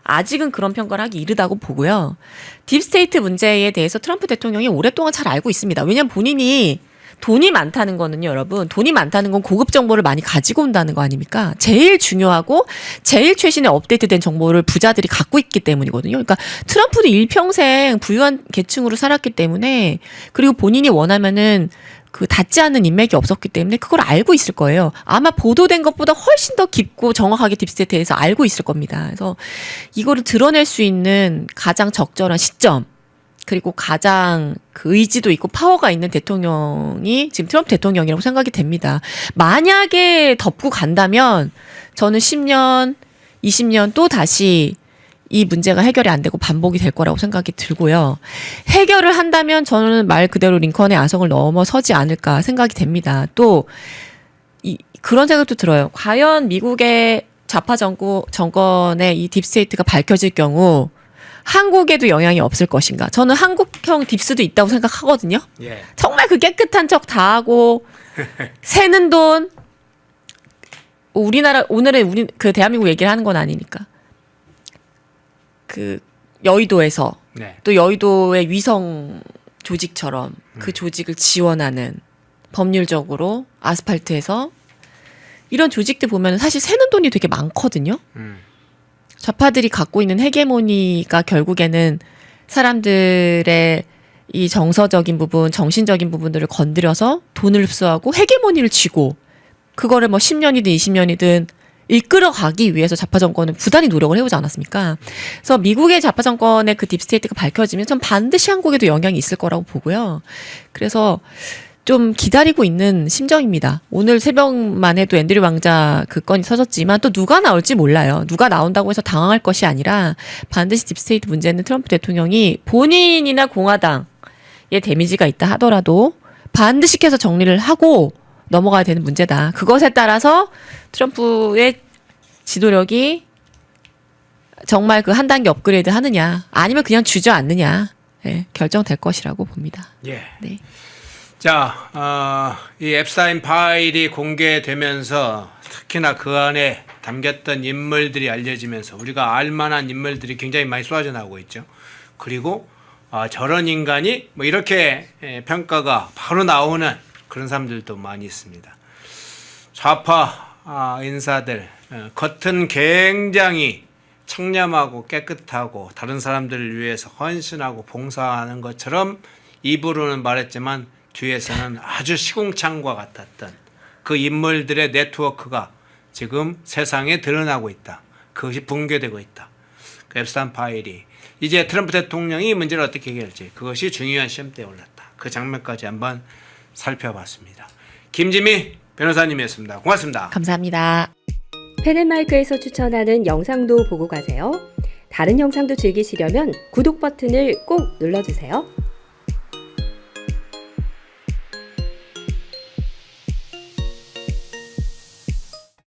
아직은 그런 평가를 하기 이르다고 보고요. 딥스테이트 문제에 대해서 트럼프 대통령이 오랫동안 잘 알고 있습니다. 왜냐하면 본인이 돈이 많다는 거는요, 여러분. 돈이 많다는 건 고급 정보를 많이 가지고 온다는 거 아닙니까? 제일 중요하고 제일 최신의 업데이트된 정보를 부자들이 갖고 있기 때문이거든요. 그러니까 트럼프도 일평생 부유한 계층으로 살았기 때문에, 그리고 본인이 원하면은 닿지 않는 인맥이 없었기 때문에 그걸 알고 있을 거예요. 아마 보도된 것보다 훨씬 더 깊고 정확하게 딥스테이트에서 알고 있을 겁니다. 그래서 이거를 드러낼 수 있는 가장 적절한 시점, 그리고 가장 의지도 있고 파워가 있는 대통령이 지금 트럼프 대통령이라고 생각이 됩니다. 만약에 덮고 간다면 저는 10년, 20년 또 다시 이 문제가 해결이 안 되고 반복이 될 거라고 생각이 들고요. 해결을 한다면 저는 말 그대로 링컨의 아성을 넘어서지 않을까 생각이 됩니다. 또 그런 생각도 들어요. 과연 미국의 좌파 정권의 이 딥스테이트가 밝혀질 경우 한국에도 영향이 없을 것인가? 저는 한국형 딥스도 있다고 생각하거든요. 예. 정말 그 깨끗한 척 다 하고 새는 돈, 우리나라 오늘은 우리 대한민국 얘기를 하는 건 아니니까. 여의도에서 네. 또 여의도의 위성 조직처럼 그 조직을 지원하는, 법률적으로 아스팔트에서 이런 조직들 보면 사실 새는 돈이 되게 많거든요. 좌파들이 갖고 있는 헤게모니가 결국에는 사람들의 이 정서적인 부분, 정신적인 부분들을 건드려서 돈을 흡수하고 헤게모니를 쥐고 그거를 뭐 10년이든 20년이든 이끌어가기 위해서 좌파 정권은 부단히 노력을 해오지 않았습니까? 그래서 미국의 좌파 정권의 그 딥스테이트가 밝혀지면 전 반드시 한국에도 영향이 있을 거라고 보고요. 그래서 좀 기다리고 있는 심정입니다. 오늘 새벽만 해도 앤드류 왕자 그 건이 터졌지만 또 누가 나올지 몰라요. 누가 나온다고 해서 당황할 것이 아니라 반드시 딥스테이트 문제는 트럼프 대통령이 본인이나 공화당에 데미지가 있다 하더라도 반드시 해서 정리를 하고 넘어가야 되는 문제다. 그것에 따라서 트럼프의 지도력이 정말 한 단계 업그레이드 하느냐, 아니면 그냥 주저앉느냐, 결정될 것이라고 봅니다. 예. 네. 자, 이 앱스타인 파일이 공개되면서 특히나 그 안에 담겼던 인물들이 알려지면서 우리가 알만한 인물들이 굉장히 많이 쏟아져 나오고 있죠. 그리고 저런 인간이 뭐 이렇게 평가가 바로 나오는 그런 사람들도 많이 있습니다. 좌파 인사들, 겉은 굉장히 청렴하고 깨끗하고 다른 사람들을 위해서 헌신하고 봉사하는 것처럼 입으로는 말했지만 뒤에서는 아주 시궁창과 같았던 그 인물들의 네트워크가 지금 세상에 드러나고 있다. 그것이 붕괴되고 있다. 그 앱스타인 파일이 이제 트럼프 대통령이 이 문제를 어떻게 해결할지, 그것이 중요한 시험대에 올랐다. 그 장면까지 한번 살펴봤습니다. 김지미 변호사님이었습니다. 고맙습니다. 감사합니다. 펜앤마이크에서 추천하는 영상도 보고 가세요. 다른 영상도 즐기시려면 구독 버튼을 꼭 눌러주세요.